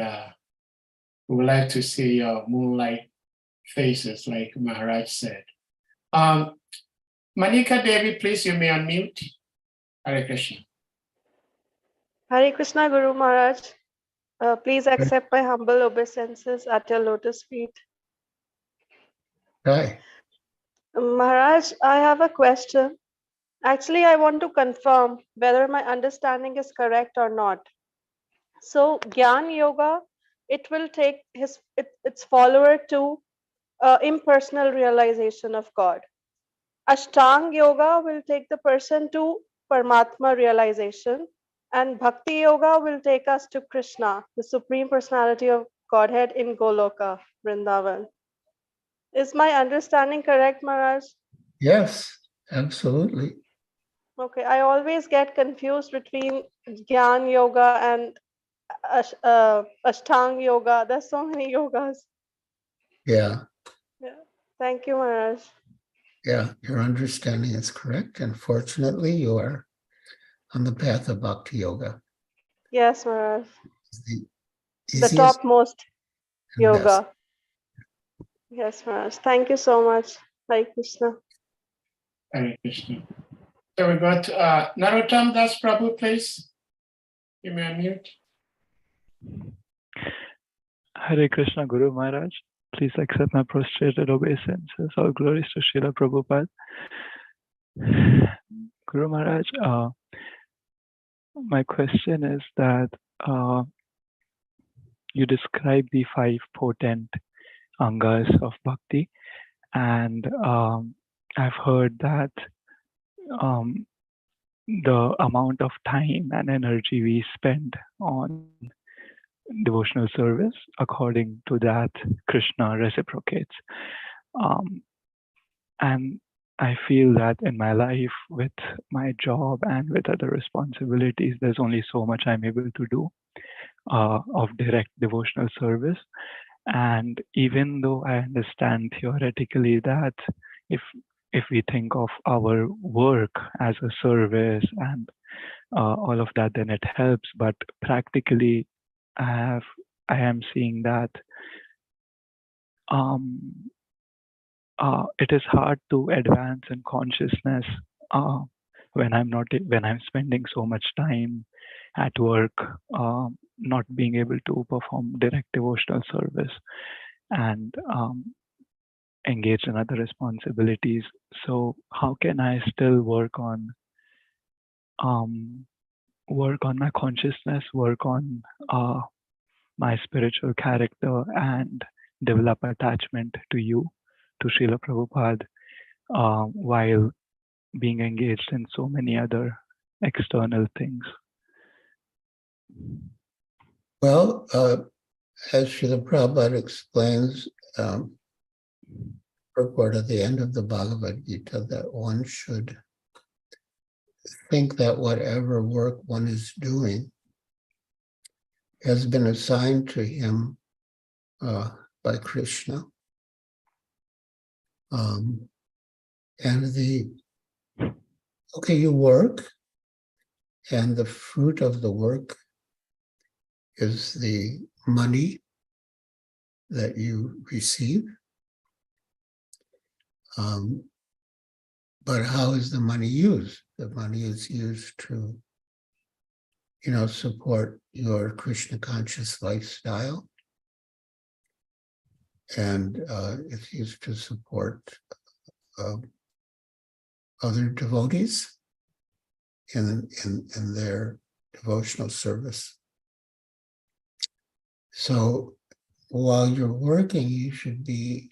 we would like to see your moonlight faces, like Maharaj said. Manika Devi, please, you may unmute. Hare Krishna. Hare Krishna, Guru Maharaj. Please accept my humble obeisances at your lotus feet. Right. Maharaj, I have a question. Actually, I want to confirm whether my understanding is correct or not. So, Gyan Yoga, it will take its follower to impersonal realization of God. Ashtang Yoga will take the person to Paramatma realization, and Bhakti Yoga will take us to Krishna, the Supreme Personality of Godhead in Goloka, Vrindavan. Is my understanding correct, Maharaj? Yes, absolutely. Okay, I always get confused between Gyan Yoga and Ashtang Yoga. There's so many yogas. Yeah, Yeah. Thank you, Maharaj. yeah, your understanding is correct. And fortunately, you are on the path of Bhakti Yoga. Yes, Maharaj. It's the The easiest topmost and best. yoga. Yes, Maharaj. Thank you so much. Hare Krishna. Hare Krishna. So we got Narottam Das Prabhu, please. You may unmute. Hare Krishna, Guru Maharaj. Please accept my prostrated obeisances. All glories to Srila Prabhupada. Guru Maharaj, my question is that you describe the 5 potent angas of bhakti, and I've heard that the amount of time and energy we spend on devotional service, according to that, Krishna reciprocates. And I feel that in my life, with my job and with other responsibilities, there's only so much I'm able to do of direct devotional service. And even though I understand theoretically that if we think of our work as a service and all of that, then it helps. But practically, I am seeing that it is hard to advance in consciousness when I'm spending so much time at work, not being able to perform direct devotional service and engage in other responsibilities. So how can I still work on my consciousness, work on my spiritual character, and develop attachment to you, to Srila Prabhupada, while being engaged in so many other external things? Well, as Srila Prabhupada explains, purport at the end of the Bhagavad Gita, that one should think that whatever work one is doing has been assigned to him by Krishna. And you work, and the fruit of the work is the money that you receive. But how is the money used? The money is used to, support your Krishna conscious lifestyle. And it's used to support other devotees in their devotional service. So while you're working, you should be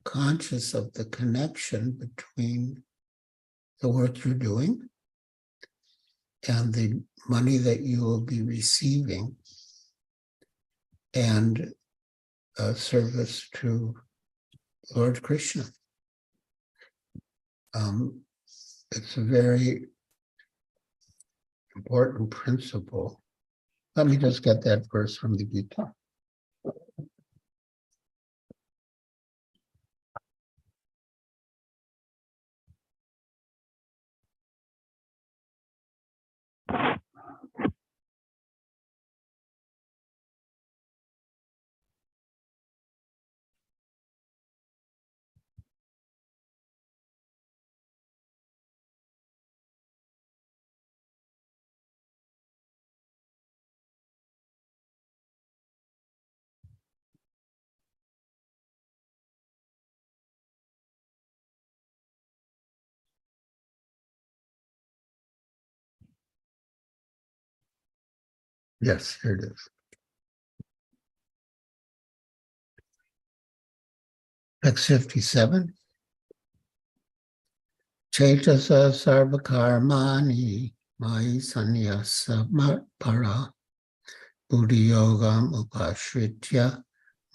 conscious of the connection between the work you're doing and the money that you will be receiving, and service to Lord Krishna. It's a very important principle. Let me just get that verse from the Gita. Yes, here it is. Text 57. Chaitasa sarvakarmani mai sanyasa para Buddhi yogam upashritya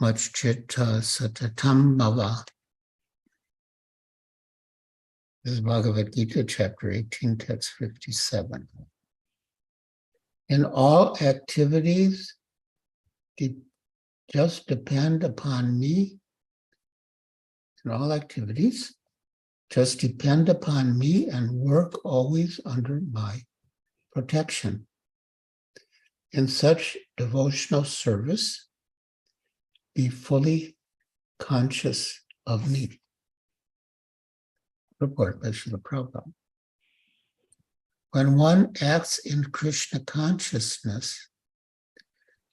machchitta satatam bhava. This is Bhagavad Gita, chapter 18, text 57. In all activities, just depend upon me. In all activities, just depend upon me and work always under my protection. In such devotional service, be fully conscious of me. Report by Srila Prabhupada. When one acts in Krishna consciousness,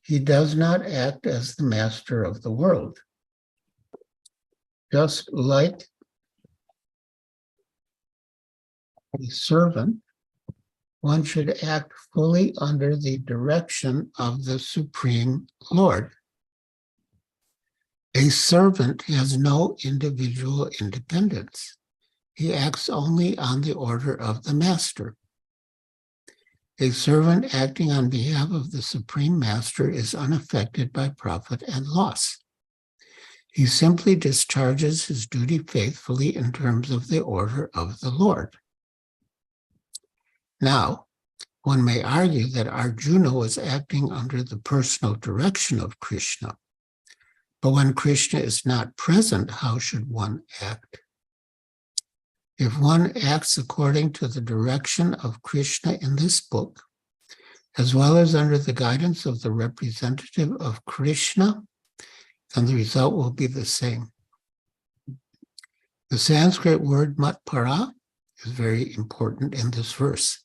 he does not act as the master of the world. Just like a servant, one should act fully under the direction of the Supreme Lord. A servant has no individual independence. He acts only on the order of the master. A servant acting on behalf of the Supreme Master is unaffected by profit and loss. He simply discharges his duty faithfully in terms of the order of the Lord. Now, one may argue that Arjuna was acting under the personal direction of Krishna. But when Krishna is not present, how should one act? If one acts according to the direction of Krishna in this book, as well as under the guidance of the representative of Krishna, then the result will be the same. The Sanskrit word matpara is very important in this verse.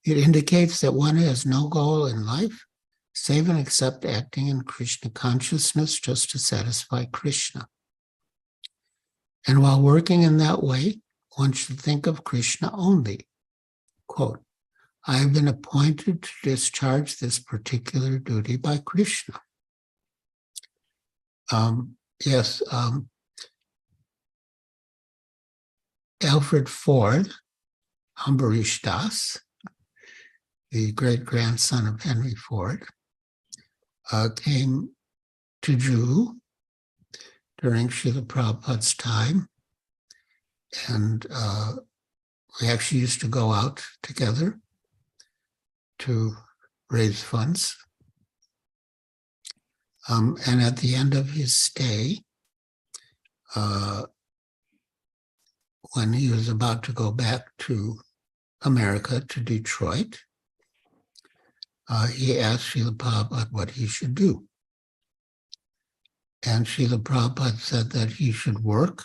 It indicates that one has no goal in life save and except acting in Krishna consciousness just to satisfy Krishna. And while working in that way, one should think of Krishna only. Quote, I have been appointed to discharge this particular duty by Krishna. Alfred Ford, Ambarish Das, the great-grandson of Henry Ford, came to Jew during Srila Prabhupada's time, and we actually used to go out together to raise funds. And at the end of his stay, when he was about to go back to America, to Detroit, he asked Srila Prabhupada what he should do. And Srila Prabhupada said that he should work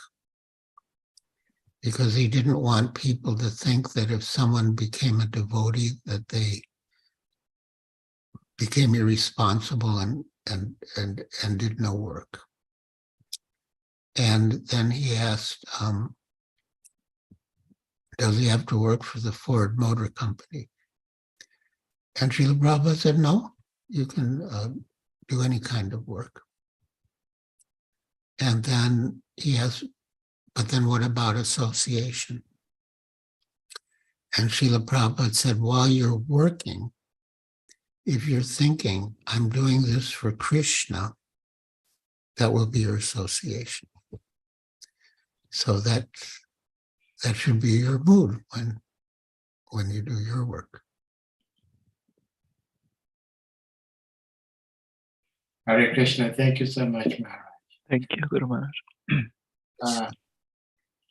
because he didn't want people to think that if someone became a devotee, that they became irresponsible and did no work. And then he asked, does he have to work for the Ford Motor Company? And Srila Prabhupada said, no, you can do any kind of work. And then he asked, but then what about association? And Srila Prabhupada said, while you're working, if you're thinking, I'm doing this for Krishna, that will be your association. So that should be your mood when you do your work. Hare Krishna, thank you so much, Maharaj. Thank you, Guru Maharaj.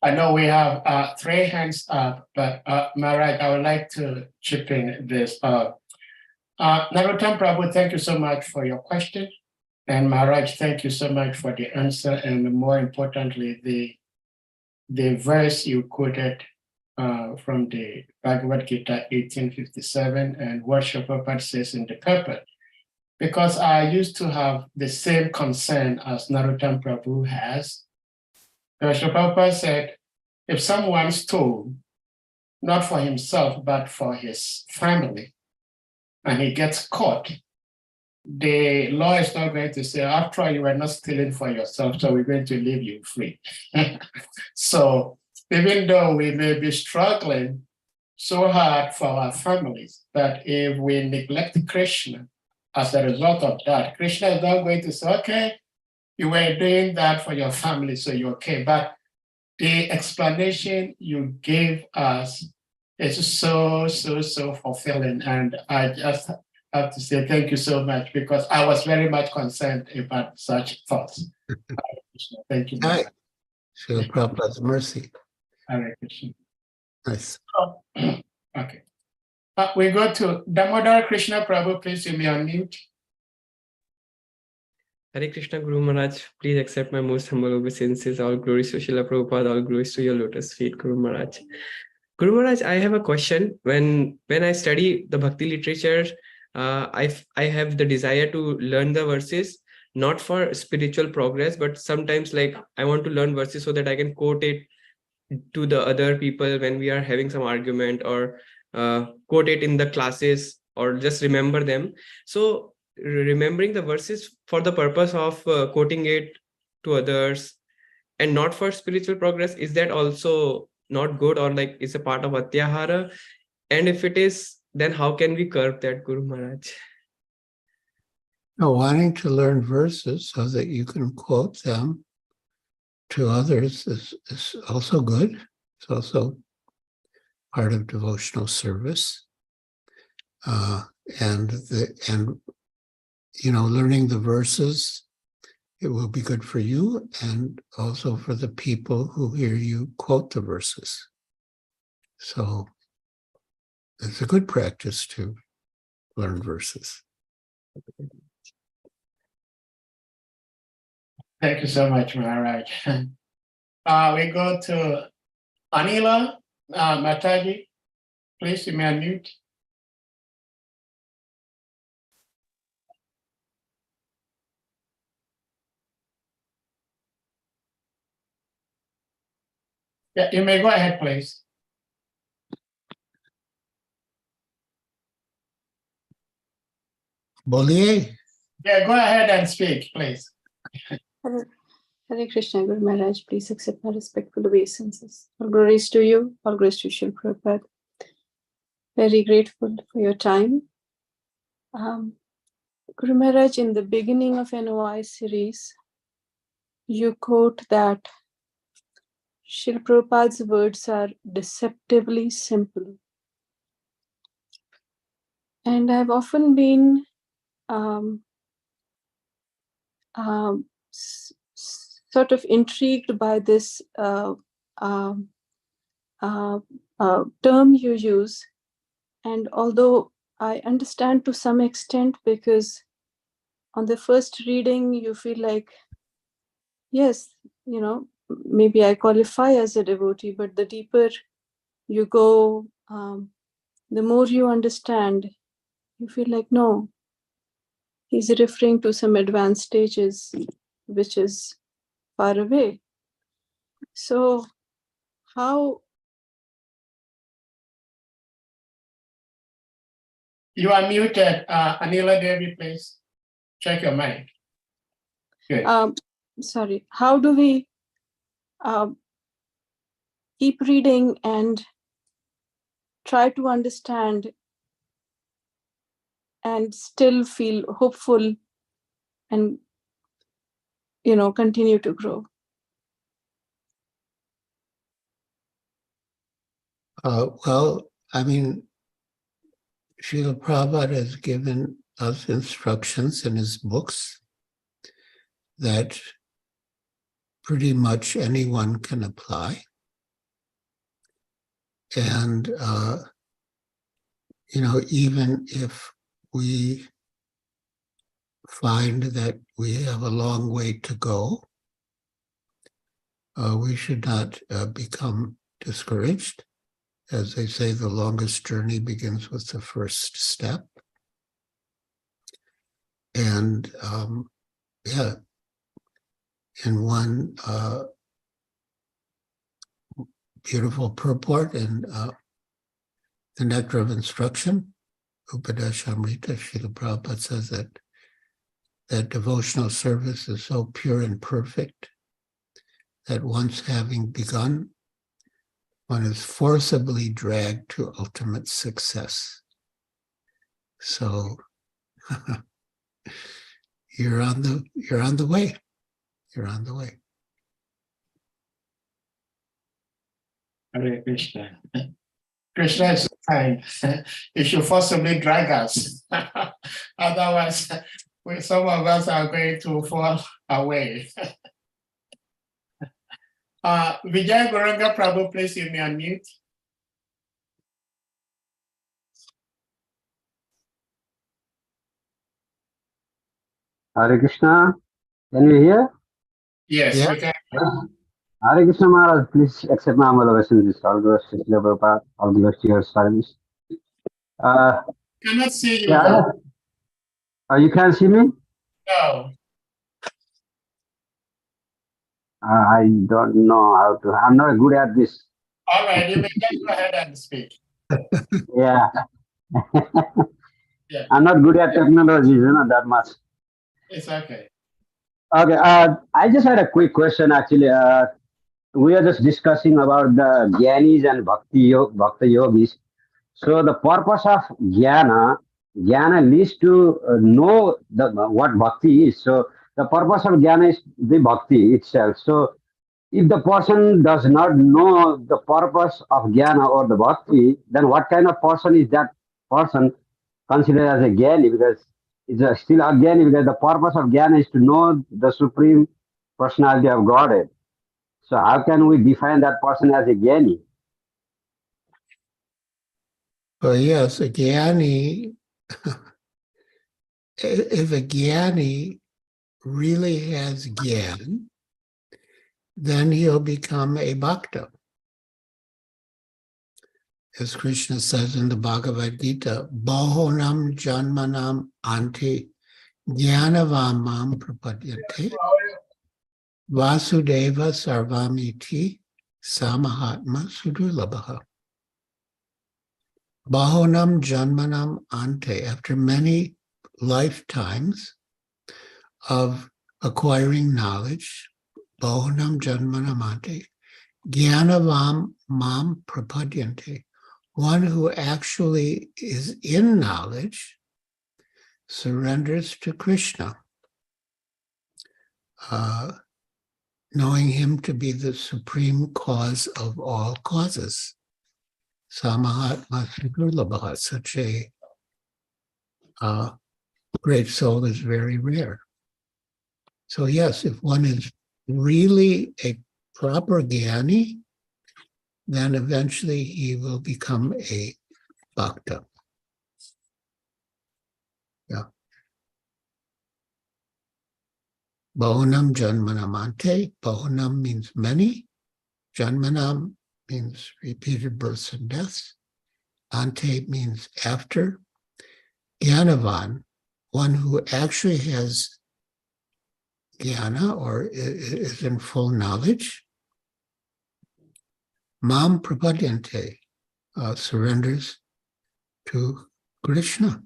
I know we have 3 hands up, but Maharaj, I would like to chip in this. Narottam Prabhu, thank you so much for your question. And Maharaj, thank you so much for the answer. And more importantly, the verse you quoted from the Bhagavad Gita 1857 and what Srila Prabhupada says in the purport. Because I used to have the same concern as Narottam Prabhu has. Srila Prabhupada said, if someone stole, not for himself, but for his family, and he gets caught, the law is not going to say, after all, you were not stealing for yourself, so we're going to leave you free. So even though we may be struggling so hard for our families, but if we neglect Krishna, as a result of that, Krishna is not going to say, okay, you were doing that for your family, so you're okay. But the explanation you gave us is so fulfilling. And I just have to say thank you so much, because I was very much concerned about such thoughts. Thank you. Hi. Srila Prabhupada's mercy. Hare Krishna. Nice. Okay. We go to Damodar Krishna Prabhu, please you may unmute. Hare Krishna Guru Maharaj, please accept my most humble obeisances. All glories to Srila Prabhupada, all glories to your lotus feet, Guru Maharaj. Guru Maharaj, I have a question. When I study the Bhakti literature, I have the desire to learn the verses, not for spiritual progress, but sometimes like I want to learn verses so that I can quote it to the other people when we are having some argument, or quote it in the classes, or just remember them. So remembering the verses for the purpose of quoting it to others and not for spiritual progress, is that also not good, or like is a part of Atyahara? And if it is, then how can we curb that, Guru Maharaj? Now, wanting to learn verses so that you can quote them to others is also good. It's also part of devotional service. And learning the verses, it will be good for you and also for the people who hear you quote the verses. So it's a good practice to learn verses. Thank you so much, Maharaj. We go to Anila Mataji. Please, you may unmute. Yeah, you may go ahead, please. Bolier. Yeah, go ahead and speak, please. Hare Krishna, Guru Maharaj, please accept my respectful obeisances. All glories to you, all glories to Srila Prabhupada. Very grateful for your time. Guru Maharaj, in the beginning of NOI series, you quote that Srila Prabhupada's words are deceptively simple. And I've often been sort of intrigued by this term you use. And although I understand to some extent, because on the first reading, you feel like, yes, maybe I qualify as a devotee, but the deeper you go, the more you understand, you feel like, no, he's referring to some advanced stages, which is far away. So how? You are muted, Anila Devi, please. Check your mic. Good. Sorry, how do we keep reading and try to understand and still feel hopeful and, continue to grow? Well, I mean, Srila Prabhupada has given us instructions in his books that pretty much anyone can apply. And, even if we find that we have a long way to go, we should not become discouraged. As they say, the longest journey begins with the first step. And in one beautiful purport in the Nectar of Instruction, Upadeshamrita, Srila Prabhupada says that devotional service is so pure and perfect that once having begun, one is forcibly dragged to ultimate success. So you're on the way. You're on the way. Hare Krishna. Krishna is kind. He should forcibly drag us. Otherwise, some of us are going to fall away. Vijay Goranga Prabhu, please you may unmute. Hare Krishna, can you hear? Yes, Yeah. we can. Hare Krishna Maharaj, please accept my humble obeisances. All glories to Srila Prabhupada, all glories to your service. Cannot see you. Yeah, you can see me? No. I don't know how to, I'm not good at this. All right, you may just go ahead and speak. Yeah. Yeah. I'm not good at technology, that much. It's okay. Okay, I just had a quick question actually. We are just discussing about the Gyanis and Bhakta Yogis. So the purpose of Jnana leads to know what Bhakti is. So the purpose of Jnana is the Bhakti itself. So if the person does not know the purpose of Jnana or the Bhakti, then what kind of person is that person considered as a Jnani? Because it's still a Jnani, because the purpose of Jnana is to know the Supreme Personality of Godhead. So how can we define that person as a Jnani? Well, yes, a Jnani, if a Jnani really has Jnana, then he'll become a Bhakta. As Krishna says in the Bhagavad Gita, Bahonam Janmanam Ante Jnanavamam Prapadyate Vasudeva Sarvamiti Samahatma Sudurlabha. Bahonam Janmanam Ante, after many lifetimes of acquiring knowledge, Bahonam Janmanam Ante, Jnanavam Mam Prapadyante, one who actually is in knowledge surrenders to Krishna, knowing him to be the supreme cause of all causes. Samahatma Sudurlabha, such a great soul is very rare. So yes, if one is really a proper Jnani, then eventually he will become a Bhakta. Yeah. Bahunam Janmanamante. Bahunam means many. Janmanam means repeated births and deaths. Ante means after. Jnanavan, one who actually has jnana or is in full knowledge. Mam prapadyante, surrenders to Krishna.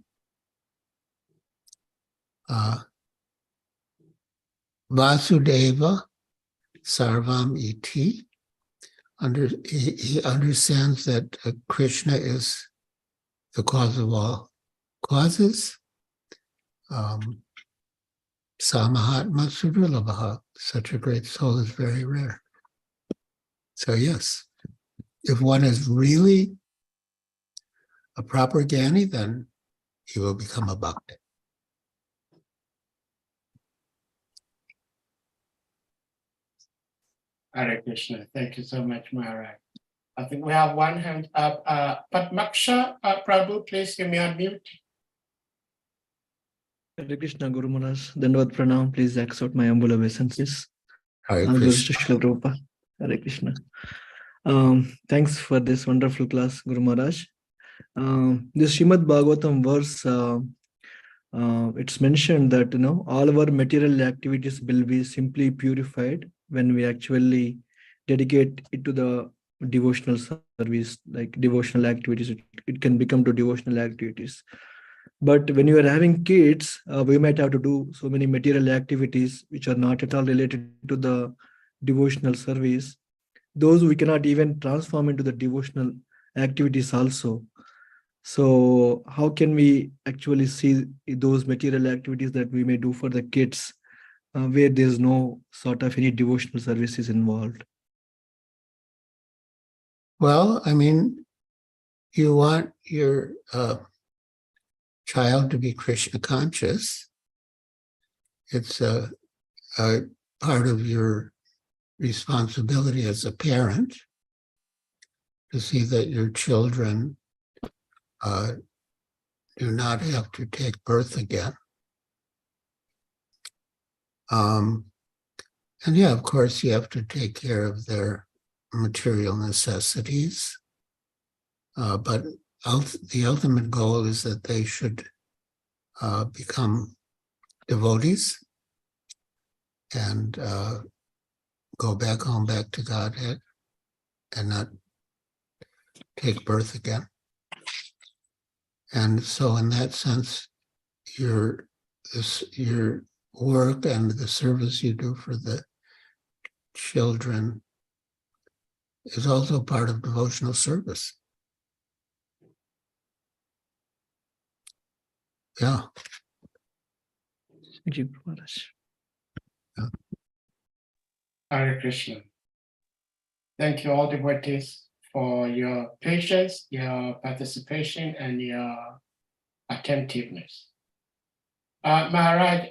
Vasudeva sarvam iti. He understands that Krishna is the cause of all causes. Samahatma Sudurlabha, such a great soul is very rare. So yes, if one is really a proper Jnani, then he will become a Bhakta. Hare Krishna. Thank you so much, Maharaj. I think we have one hand up. Padmaksha Prabhu, please give me unmute. Hare Krishna, Guru Maharaj. Dandavad Pranam. Please accept my humble obeisances. Hare All glories Krishna. to Srila Prabhupada. Hare Krishna. Thanks for this wonderful class, Guru Maharaj. This Srimad Bhagavatam verse, it's mentioned that all our material activities will be simply purified when we actually dedicate it to the devotional service, like devotional activities. It can become to devotional activities. But when you are having kids, we might have to do so many material activities which are not at all related to the devotional service. Those we cannot even transform into the devotional activities also. So how can we actually see those material activities that we may do for the kids where there's no sort of any devotional services involved? Well, I mean, you want your child to be Krishna conscious. It's a part of your responsibility as a parent to see that your children do not have to take birth again. And yeah, of course, you have to take care of their material necessities. But the ultimate goal is that they should become devotees and go back home, back to Godhead, and not take birth again. And so in that sense, your work and the service you do for the children is also part of devotional service. Yeah. Thank you, Maharaj. Hare Krishna. Thank you, all devotees, for your patience, your participation, and your attentiveness. Maharaj,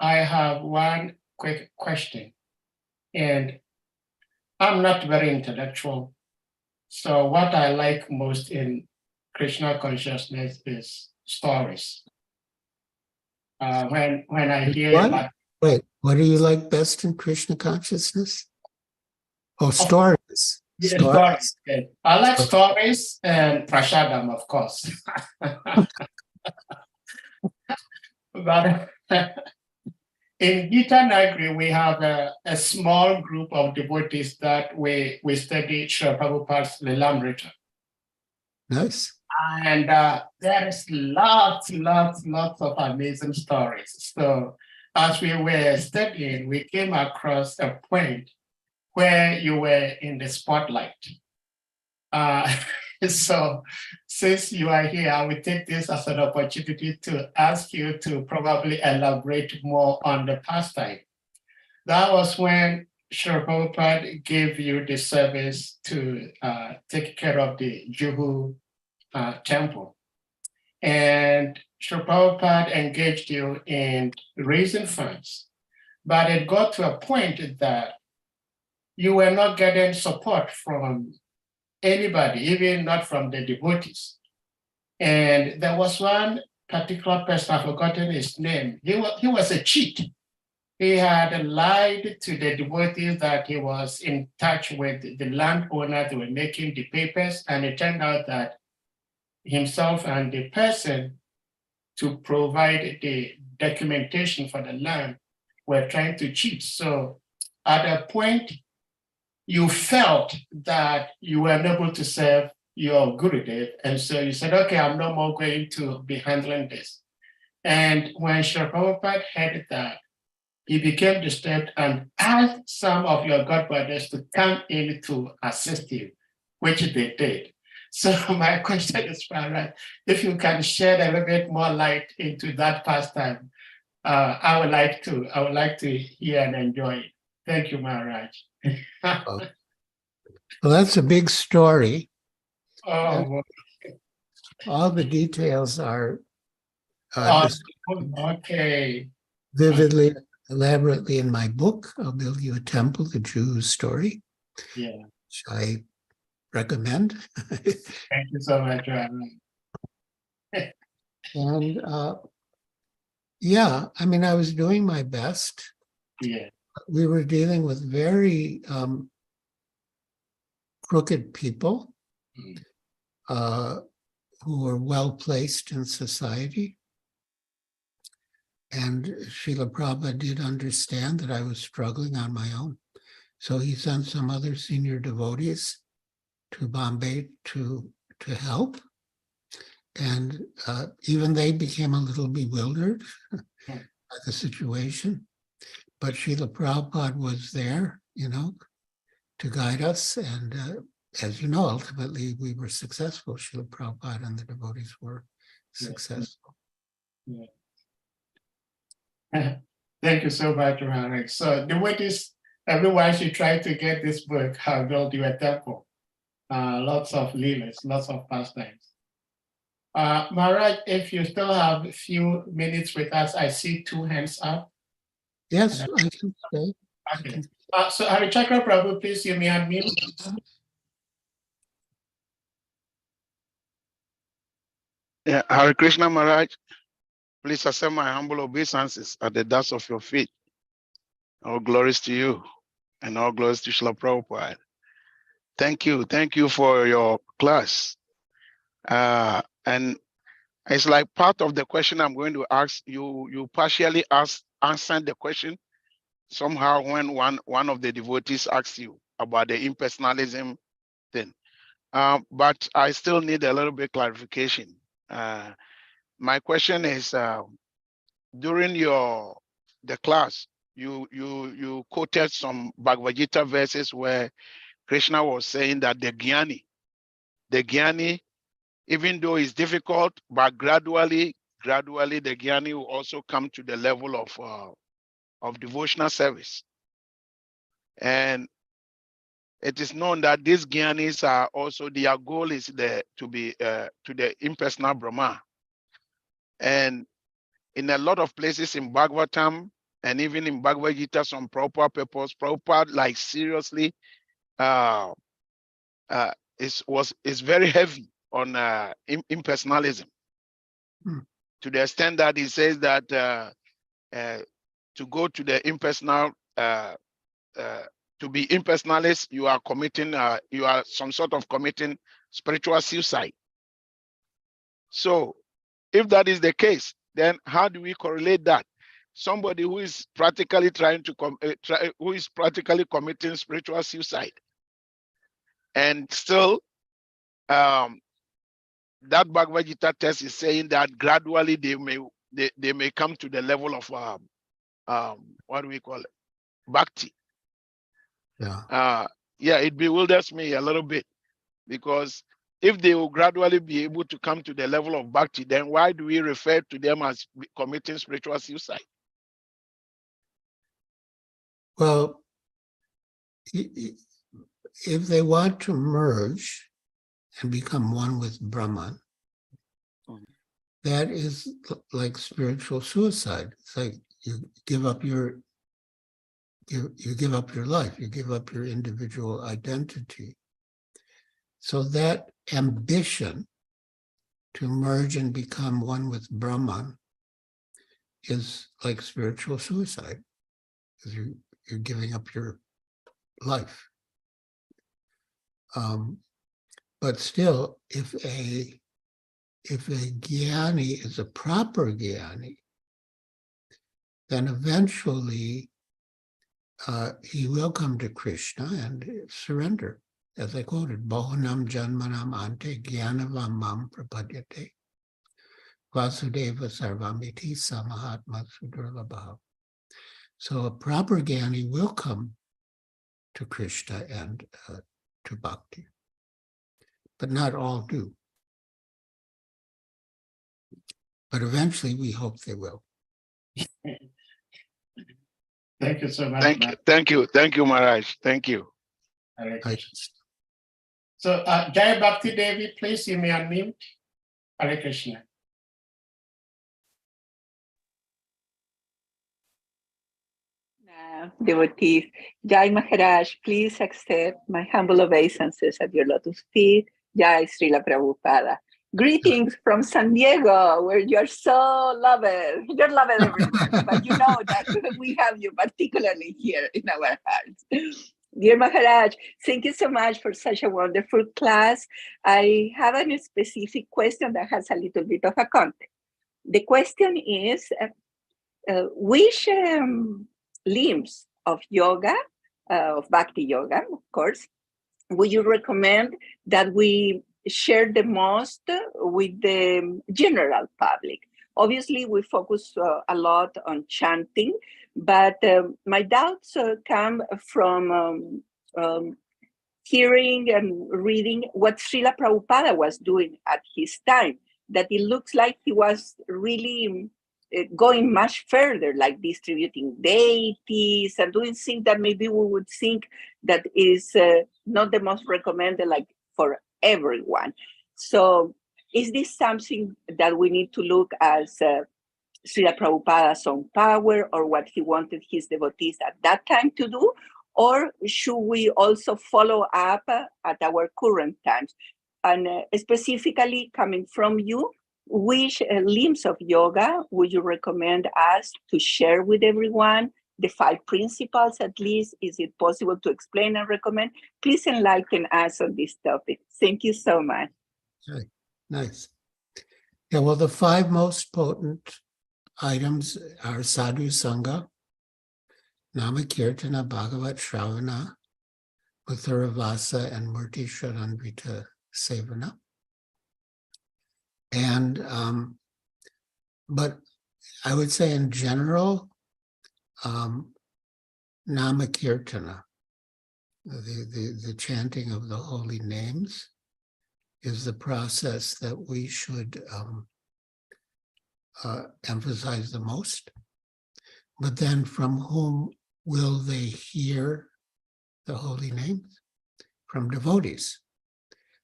I have one quick question, and I'm not very intellectual. So what I like most in Krishna consciousness is stories. When I hear What? about Wait, what do you like best in Krishna consciousness? Oh, stories. stories, okay. I like stories and prasadam, of course. But in Gita Nagari, we have a small group of devotees that we study Srila Prabhupada's Lilamrita. Nice. And there is lots of amazing stories. So as we were studying, we came across a point where you were in the spotlight. So since you are here, I will take this as an opportunity to ask you to probably elaborate more on the pastime. That was when Srila Prabhupada gave you the service to take care of the Juhu temple. And Srila Prabhupada engaged you in raising funds. But it got to a point that you were not getting support from anybody, even not from the devotees. And there was one particular person, I've forgotten his name. He was a cheat. He had lied to the devotees that he was in touch with the landowner. They were making the papers, and it turned out that himself and the person to provide the documentation for the land were trying to cheat. So at a point, you felt that you were unable to serve your Gurudev. And so you said, okay, I'm no more going to be handling this. And when Srila Prabhupada heard that, he became disturbed and asked some of your godbrothers to come in to assist you, which they did. So my question is, Maharaj, if you can shed a little bit more light into that pastime, I would like to hear and enjoy it. Thank you, Maharaj. Well, that's a big story. Oh, All the details are okay. vividly, elaborately in my book. I'll build you a temple, the Jew story. Yeah. Which I recommend. Thank you so much. And yeah, I mean, I was doing my best. Yeah. We were dealing with very crooked people who were well placed in society. And Srila Prabhupada did understand that I was struggling on my own. So he sent some other senior devotees to Bombay to help. And even they became a little bewildered by the situation. But Srila Prabhupada was there, to guide us. And as you know, ultimately we were successful. Srila Prabhupada and the devotees were successful. Yeah. Thank you so much, Maharaj. So the way this, everyone should try to get this book, How Build Your Temple. Lots of leelas, lots of pastimes. Maharaj, if you still have a few minutes with us, I see 2 hands up. Yes, I can say. Okay. So Harichakra Prabhu, please, you may unmute. Yeah, Hare Krishna Maharaj, please accept my humble obeisances at the dust of your feet. All glories to you and all glories to Srila Prabhupada. Thank you for your class. And it's like part of the question I'm going to ask you. You partially answered the question somehow when one of the devotees asked you about the impersonalism thing. But I still need a little bit clarification. My question is, during the class, you quoted some Bhagavad Gita verses where Krishna was saying that the Jnani, even though it's difficult, but gradually the Jnani will also come to the level of devotional service. And it is known that these Jnanis are also, their goal is to be to the impersonal Brahma. And in a lot of places in Bhagavatam and even in Bhagavad Gita, some Prabhupada purpose, Prabhupada like seriously is very heavy on impersonalism, to the extent that he says that to go to the impersonal, to be impersonalist, you are committing, you are some sort of committing spiritual suicide. So if that is the case, then how do we correlate that? Somebody who is practically trying to who is practically committing spiritual suicide, and still that Bhagavad Gita text is saying that gradually they may come to the level of what do we call it, bhakti. Yeah, it bewilders me a little bit, because if they will gradually be able to come to the level of bhakti, then why do we refer to them as committing spiritual suicide? Well, if they want to merge and become one with Brahman, that is like spiritual suicide. It's like you give up your you give up your life, you give up your individual identity. So that ambition to merge and become one with Brahman is like spiritual suicide, because you're giving up your life. But still, if a Jnani is a proper Jnani, then eventually he will come to Krishna and surrender. As I quoted, Bahunam Janmanam Ante Jnanavam Mam Prapadyate Vasudeva Sarvamiti Samahatma Sudurlabha. So a proper Jnani will come to Krishna and to bhakti, but not all do. But eventually we hope they will. Thank you so much. Thank you, Maharaj. Thank you. So Jai Bhakti Devi, please, you may unmute. Hare Krishna. Devotees, Jai Maharaj, please accept my humble obeisances at your lotus feet. Jai Srila Prabhupada. Greetings from San Diego, where you're so loved. You're loved everywhere, but you know that we have you particularly here in our hearts. Dear Maharaj, thank you so much for such a wonderful class. I have a specific question that has a little bit of a context. The question is, which limbs of yoga, of Bhakti Yoga, of course, would you recommend that we share the most with the general public? Obviously, we focus a lot on chanting, but my doubts come from hearing and reading what Srila Prabhupada was doing at his time, that it looks like he was really going much further, like distributing deities and doing things that maybe we would think that is not the most recommended, like for everyone. So is this something that we need to look as Srila Prabhupada's own power or what he wanted his devotees at that time to do? Or should we also follow up at our current times? And specifically coming from you, which limbs of yoga would you recommend us to share with everyone? The 5 principles, at least, is it possible to explain and recommend? Please enlighten us on this topic. Thank you so much. Okay, nice. Yeah, well, the 5 most potent items are Sadhu Sangha, Namakirtana, Bhagavat Shravana, Utharavasa, and Murti Sharanvrita Sevana. And, but I would say in general, Namakirtana, the chanting of the holy names, is the process that we should emphasize the most. But then from whom will they hear the holy names? From devotees.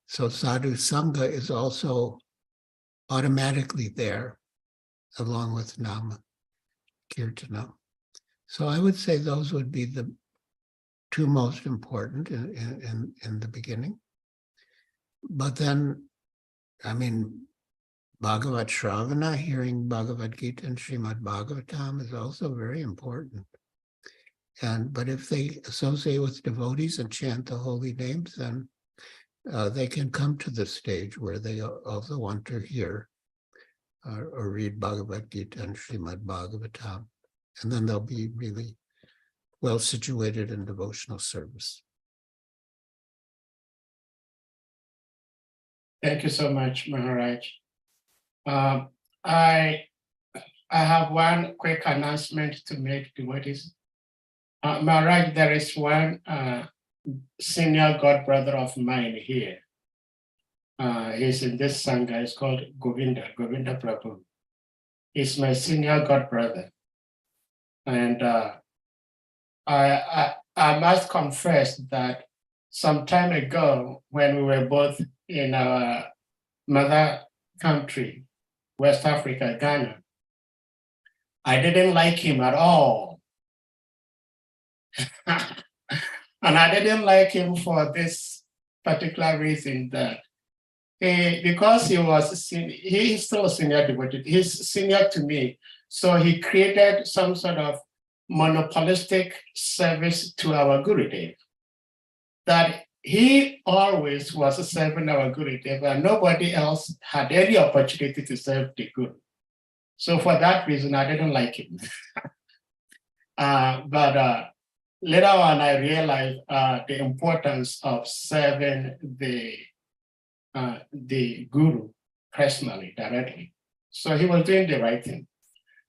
So Sadhu Sangha is also automatically there, along with Nama Kirtana. So I would say those would be the 2 most important in the beginning. But then, I mean, Bhagavat Shravana, hearing Bhagavad Gita and SRIMAD Bhagavatam is also very important. But if they associate with devotees and chant the holy names, then they can come to the stage where they also want to hear or read Bhagavad Gita and SRIMAD Bhagavatam. And then they'll be really well situated in devotional service. Thank you so much, Maharaj. I have one quick announcement to make devotees. Maharaj, there is one senior god brother of mine here. He's in this Sangha. It's called Govinda Prabhu. He's my senior god brother. And I must confess that some time ago, when we were both in our mother country, West Africa, Ghana, I didn't like him at all. And I didn't like him for this particular reason, that because he's still a senior devotee, he's senior to me. So he created some sort of monopolistic service to our Gurudev, that he always was serving our Gurudev and nobody else had any opportunity to serve the Guru. So for that reason, I didn't like him. But later on, I realized the importance of serving the Guru personally, directly. So he was doing the right thing.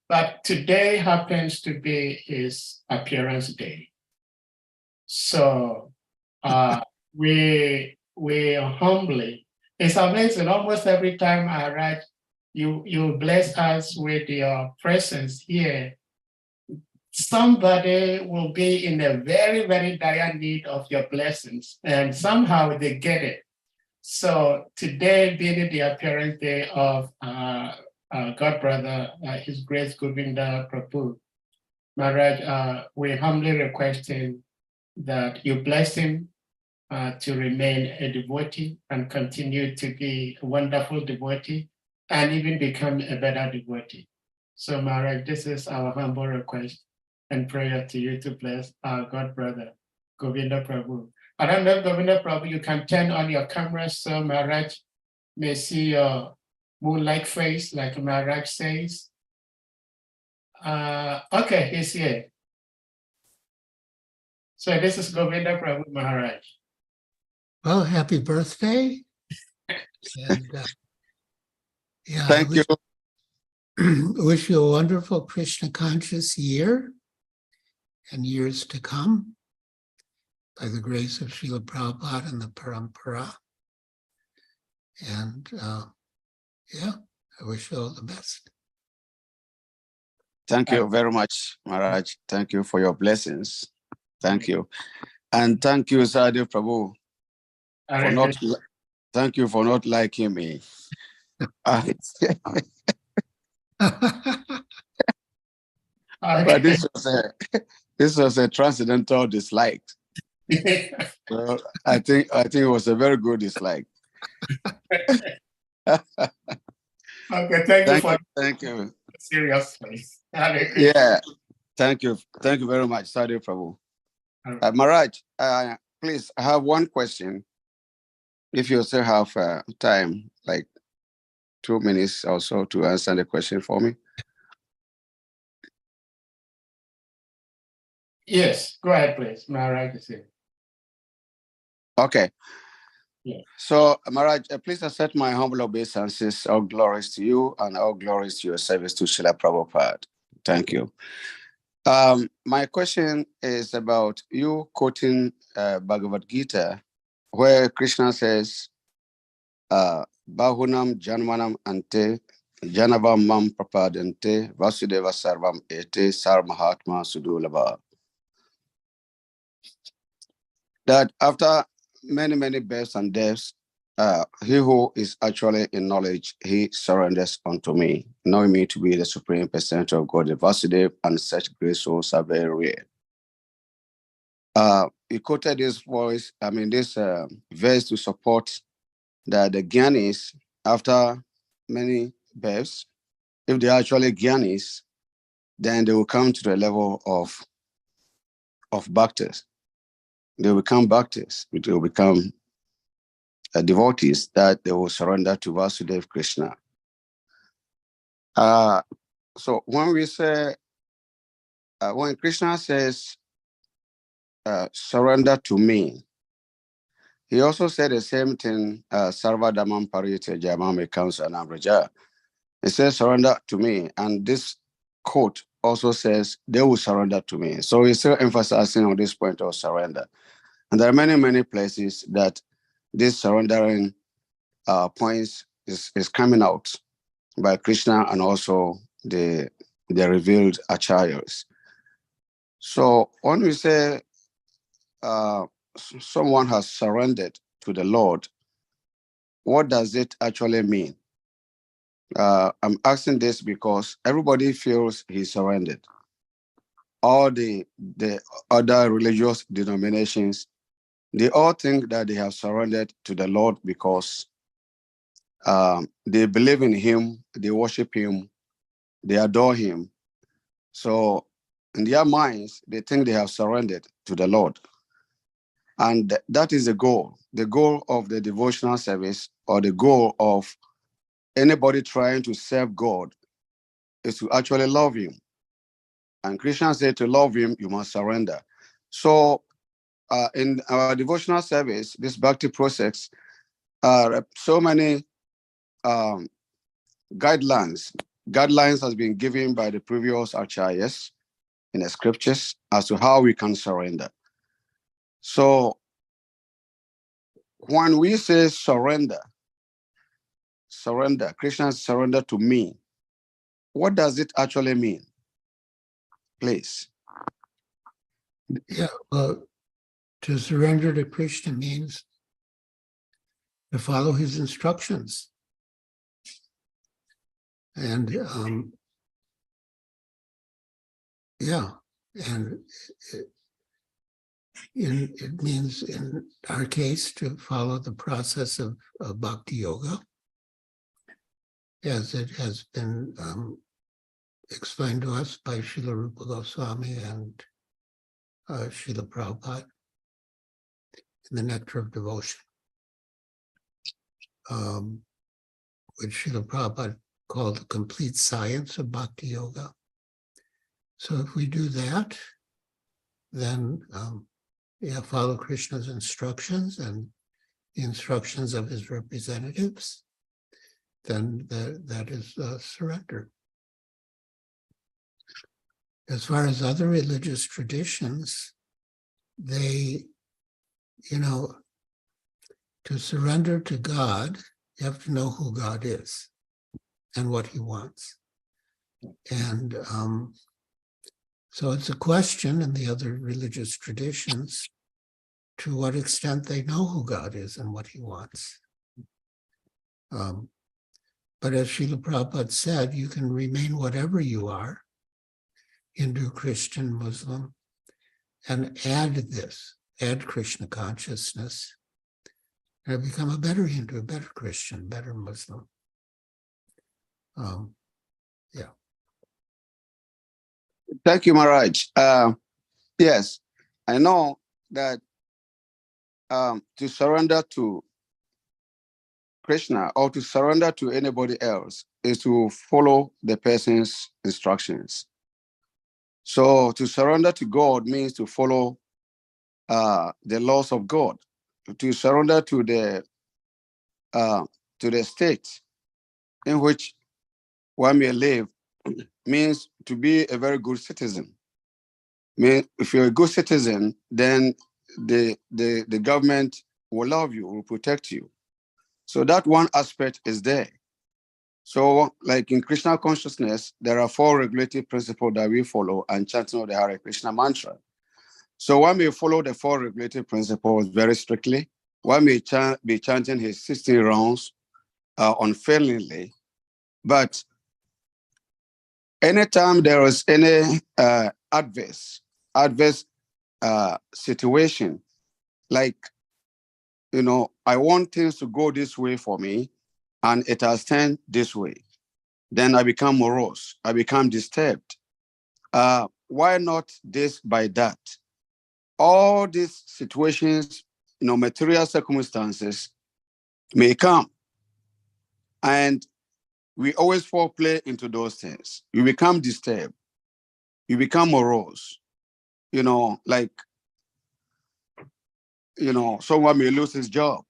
But today happens to be his appearance day. So we humbly, it's amazing, almost every time I write, you bless us with your presence here. Somebody will be in a very, very dire need of your blessings, and somehow they get it. So today being the appearance day of God brother, His Grace Govinda Prabhu, Maharaj, we humbly requesting that you bless him to remain a devotee and continue to be a wonderful devotee and even become a better devotee. So Maharaj, this is our humble request and prayer to you to bless our God brother, Govinda Prabhu. I don't know, Govinda Prabhu, you can turn on your camera so Maharaj may see your moon-like face, like Maharaj says. Okay, he's here. So this is Govinda Prabhu Maharaj. Well, happy birthday. And yeah, Thank you. Wish you a wonderful Krishna conscious year and years to come. by the grace of Srila Prabhupada and the Parampara. And yeah, I wish you all the best. Thank you very much, Maharaj. Thank you for your blessings. Thank you. And thank you, Sadhu Prabhu, for not, thank you for not liking me. But this was a transcendental dislike. So I think it was a very good dislike. Okay, thank you. Seriously. Yeah, thank you very much, Sadhu Prabhu. Maharaj, please, I have one question. If you still have time, like 2 minutes or so to answer the question for me. Yes, go ahead, please. Maharaj is here. Okay. Yeah. So, Maharaj, please accept my humble obeisances. All glories to you and all glories to your service to Srila Prabhupada. Thank you. My question is about you quoting Bhagavad Gita, where Krishna says, Bahunam Janmanam Ante Janavam Mam Prapadante Vasudeva Sarvam Ete Sar Mahatma Sudulaba. That after many births and deaths, he who is actually in knowledge, he surrenders unto me, knowing me to be the supreme percent of God, the Vasudeva, and such great souls are very rare. He quoted this verse to support that the Gyanis, after many births, if they are actually Gyanis, then they will come to the level of bhaktas. They will become bhaktas. They will become devotees that they will surrender to Vasudeva Krishna. So when we say, when Krishna says, surrender to me, he also said the same thing, Sarvadamam Parite Jamame Kamsa Namraja. He says, surrender to me. And this quote also says, they will surrender to me. So he's still emphasizing on this point of surrender. And there are many places that this surrendering points is coming out by Krishna and also the revealed acharyas. So when we say someone has surrendered to the Lord, what does it actually mean? I'm asking this because everybody feels he surrendered. All the other religious denominations, they all think that they have surrendered to the Lord because they believe in him, they worship him, they adore him. So in their minds, they think they have surrendered to the Lord. And that is the goal of the devotional service, or the goal of anybody trying to serve God, is to actually love him. And Krishna said to love him, you must surrender. So in our devotional service, this bhakti process, so many guidelines has been given by the previous acharyas in the scriptures as to how we can surrender. So when we say surrender, Krishna surrender to me, what does it actually mean? Please. Yeah, well, to surrender to Krishna means to follow his instructions. And it means in our case to follow the process of bhakti yoga, as it has been explained to us by Srila Rupa Goswami and Srila Prabhupada in the Nectar of Devotion, which Srila Prabhupada called the complete science of bhakti yoga. So if we do that, then follow Krishna's instructions and the instructions of his representatives, then that is surrender. As far as other religious traditions, they you know, to surrender to God, you have to know who God is and what he wants. And so it's a question in the other religious traditions to what extent they know who God is and what he wants. But as Srila Prabhupada said, you can remain whatever you are, Hindu, Christian, Muslim, and add Krishna consciousness, and become a better Hindu, a better Christian, better Muslim. Yeah. Thank you, Maharaj. Yes, I know that to surrender to Krishna or to surrender to anybody else is to follow the person's instructions. So to surrender to God means to follow the laws of God. To surrender to the state in which one may live means to be a very good citizen. If you're a good citizen, then the government will love you, will protect you. So that one aspect is there. So like in Krishna consciousness, there are 4 regulative principles that we follow and chanting of the Hare Krishna mantra. So one may follow the 4 regulative principles very strictly. One may be chanting his 16 rounds unfailingly. But anytime there is any adverse situation, like, you know, I want things to go this way for me, and it has turned this way, then I become morose, I become disturbed. Why not this by that? All these situations, you know, material circumstances may come, and we always fall prey into those things. You become disturbed, you become morose, you know, like, you know, someone may lose his job.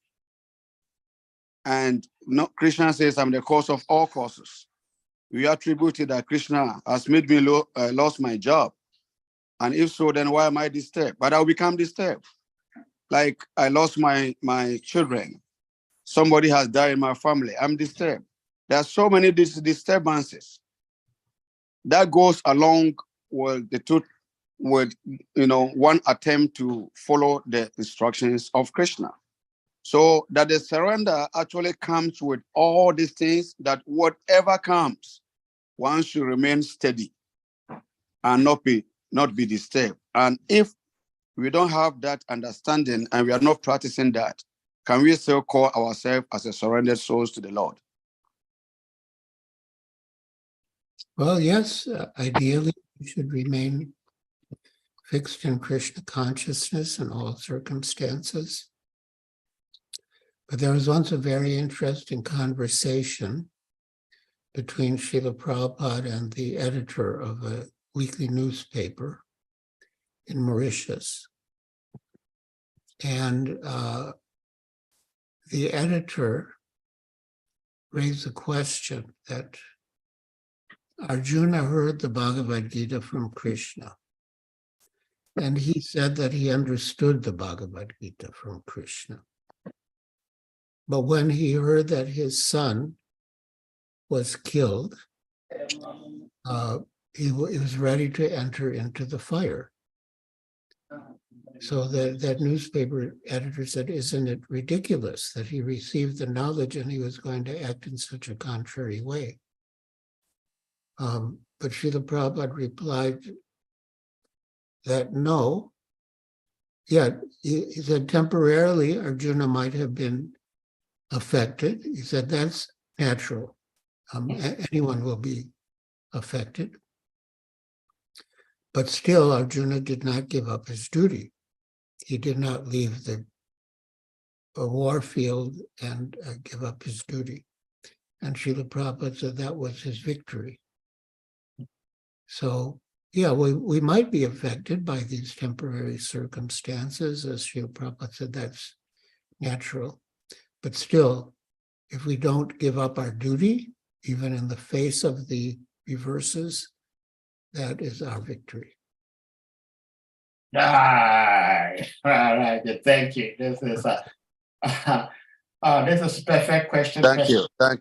And no, Krishna says, I'm the cause of all causes. We attribute it that Krishna has made me lost my job. And if so, then why am I disturbed? But I'll become disturbed. Like I lost my children. Somebody has died in my family. I'm disturbed. There are so many disturbances that goes along with the truth, with, you know, one attempt to follow the instructions of Krishna. So that the surrender actually comes with all these things, that whatever comes, one should remain steady and not be disturbed. And if we don't have that understanding and we are not practicing that, can we still call ourselves as a surrendered souls to the Lord? Well, yes, ideally, we should remain fixed in Krishna consciousness in all circumstances. But there was once a very interesting conversation between Srila Prabhupada and the editor of a weekly newspaper in Mauritius. And the editor raised the question that Arjuna heard the Bhagavad Gita from Krishna. And he said that he understood the Bhagavad Gita from Krishna. But when he heard that his son was killed, he was ready to enter into the fire. So that newspaper editor said, isn't it ridiculous that he received the knowledge and he was going to act in such a contrary way? But Srila Prabhupada replied that no. Yeah, he said temporarily Arjuna might have been affected. He said that's natural. Anyone will be affected. But still, Arjuna did not give up his duty. He did not leave the war field and give up his duty. And Srila Prabhupada said that was his victory. So, yeah, we might be affected by these temporary circumstances. As Srila Prabhupada said, that's natural. But still, if we don't give up our duty, even in the face of the reverses, that is our victory. Right. All right. Thank you. This is this is perfect question. Thank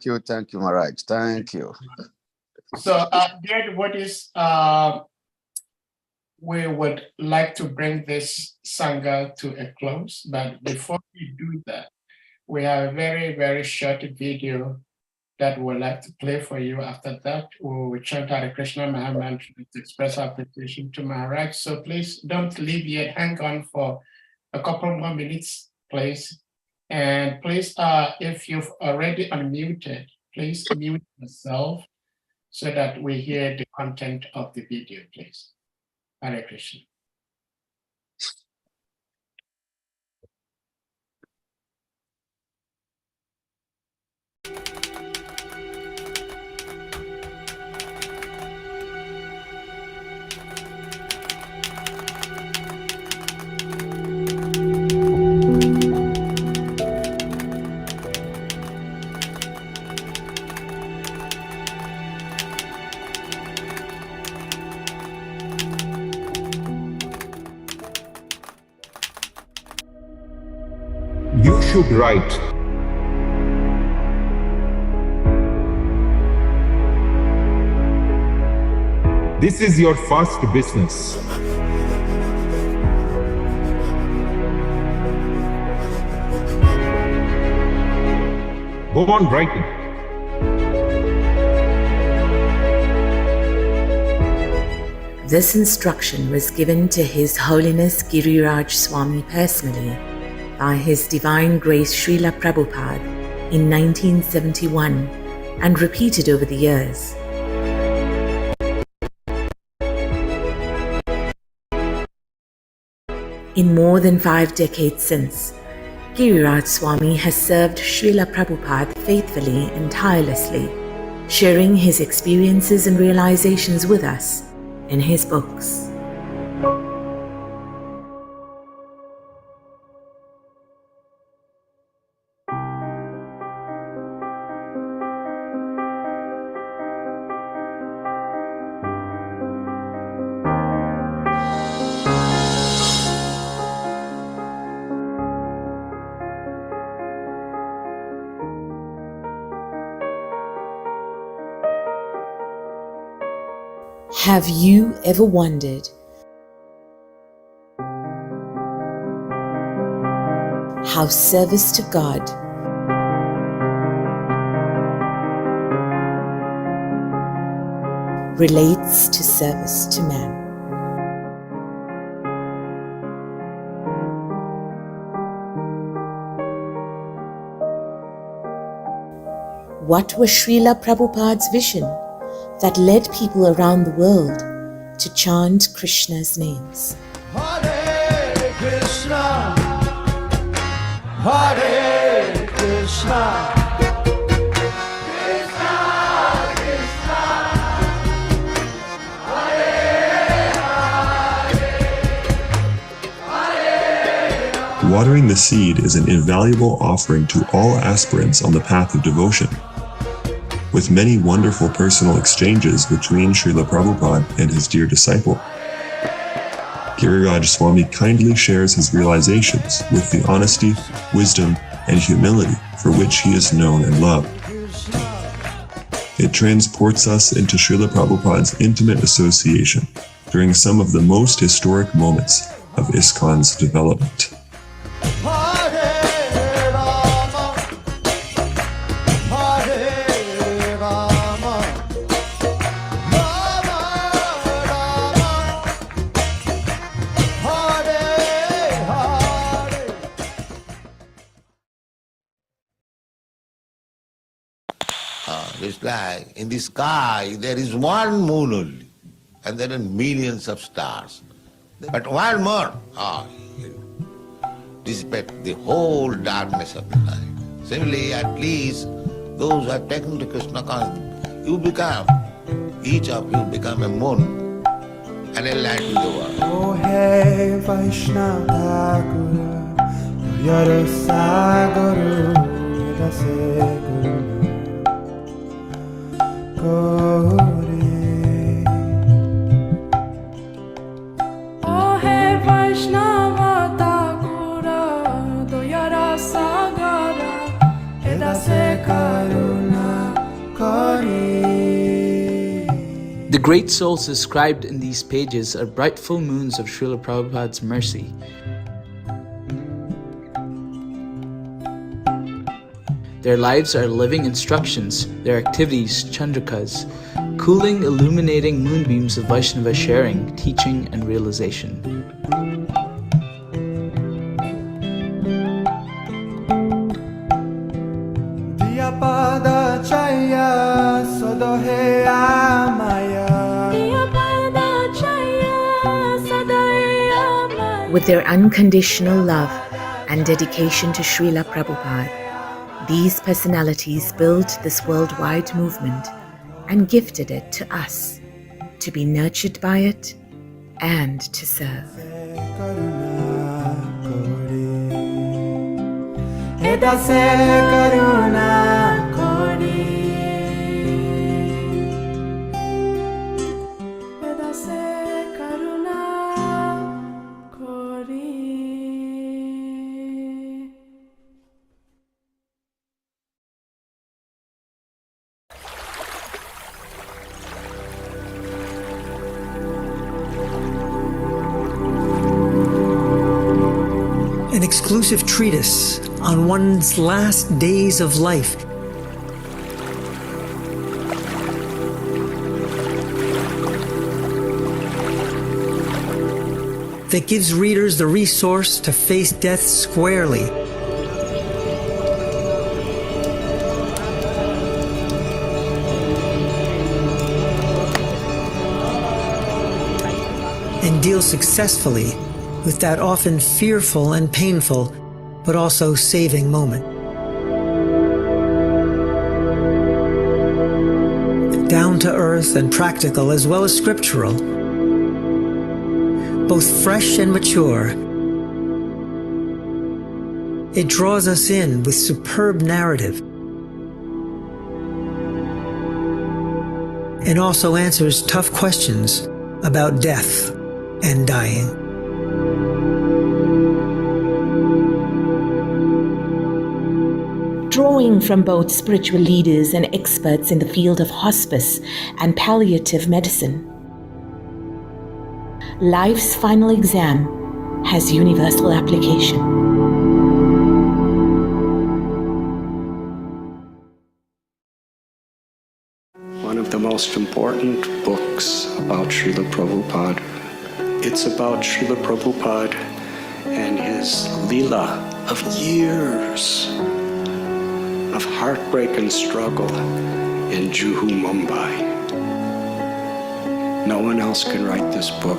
you, Maharaj. Thank you. So, dear devotees, we would like to bring this Sangha to a close, but before we do that, we have a very, very short video that we'd like to play for you. After that, we will chant Hare Krishna Maha Mantra to express our appreciation to Maharaj. So please don't leave yet. Hang on for a couple more minutes, please. And please, if you've already unmuted, please mute yourself so that we hear the content of the video, please. Hare Krishna. You should write. This is your first business. Go on writing. This instruction was given to His Holiness GIRIRAJ Swami personally by His Divine Grace Srila Prabhupada in 1971 and repeated over the years. In more than 5 decades since, GIRIRAJ Swami has served Srila Prabhupada faithfully and tirelessly, sharing his experiences and realizations with us in his books. Have you ever wondered how service to God relates to service to man? What was Srila Prabhupada's vision that led people around the world to chant Krishna's names? Hare Krishna, Hare Krishna, Krishna Krishna, Hare Hare, Hare. Watering the seed is an invaluable offering to all aspirants on the path of devotion. With many wonderful personal exchanges between Srila Prabhupada and his dear disciple, GIRIRAJ Swami kindly shares his realizations with the honesty, wisdom, and humility for which he is known and loved. It transports us into Srila Prabhupada's intimate association during some of the most historic moments of ISKCON's development. It's like in the sky there is one moon only, and there are millions of stars. But one more, dissipate the whole darkness of the night. Similarly, at least those who have taken to Krishna consciousness, each of you become a moon and a light to the world. Oh hey Vaishnava Guru, Yara Saguru, Yadase Guru. Oh, have I great souls described in these pages are bright full moons of Srila Prabhupada's mercy. Their lives are living instructions, their activities chandrakas, cooling, illuminating moonbeams of Vaishnava sharing, teaching, and realization. With their unconditional love and dedication to Srila Prabhupada, these personalities built this worldwide movement and gifted it to us, to be nurtured by it and to serve. An exclusive treatise on one's last days of life. That gives readers the resource to face death squarely. And deal successfully with that often fearful and painful, but also saving moment. Down to earth and practical as well as scriptural. Both fresh and mature. It draws us in with superb narrative. And also answers tough questions about death and dying. Drawing from both spiritual leaders and experts in the field of hospice and palliative medicine, life's final exam has universal application. One of the most important books about Srila Prabhupada. It's about Srila Prabhupada and his Leela of years of heartbreak and struggle in Juhu, Mumbai. No one else can write this book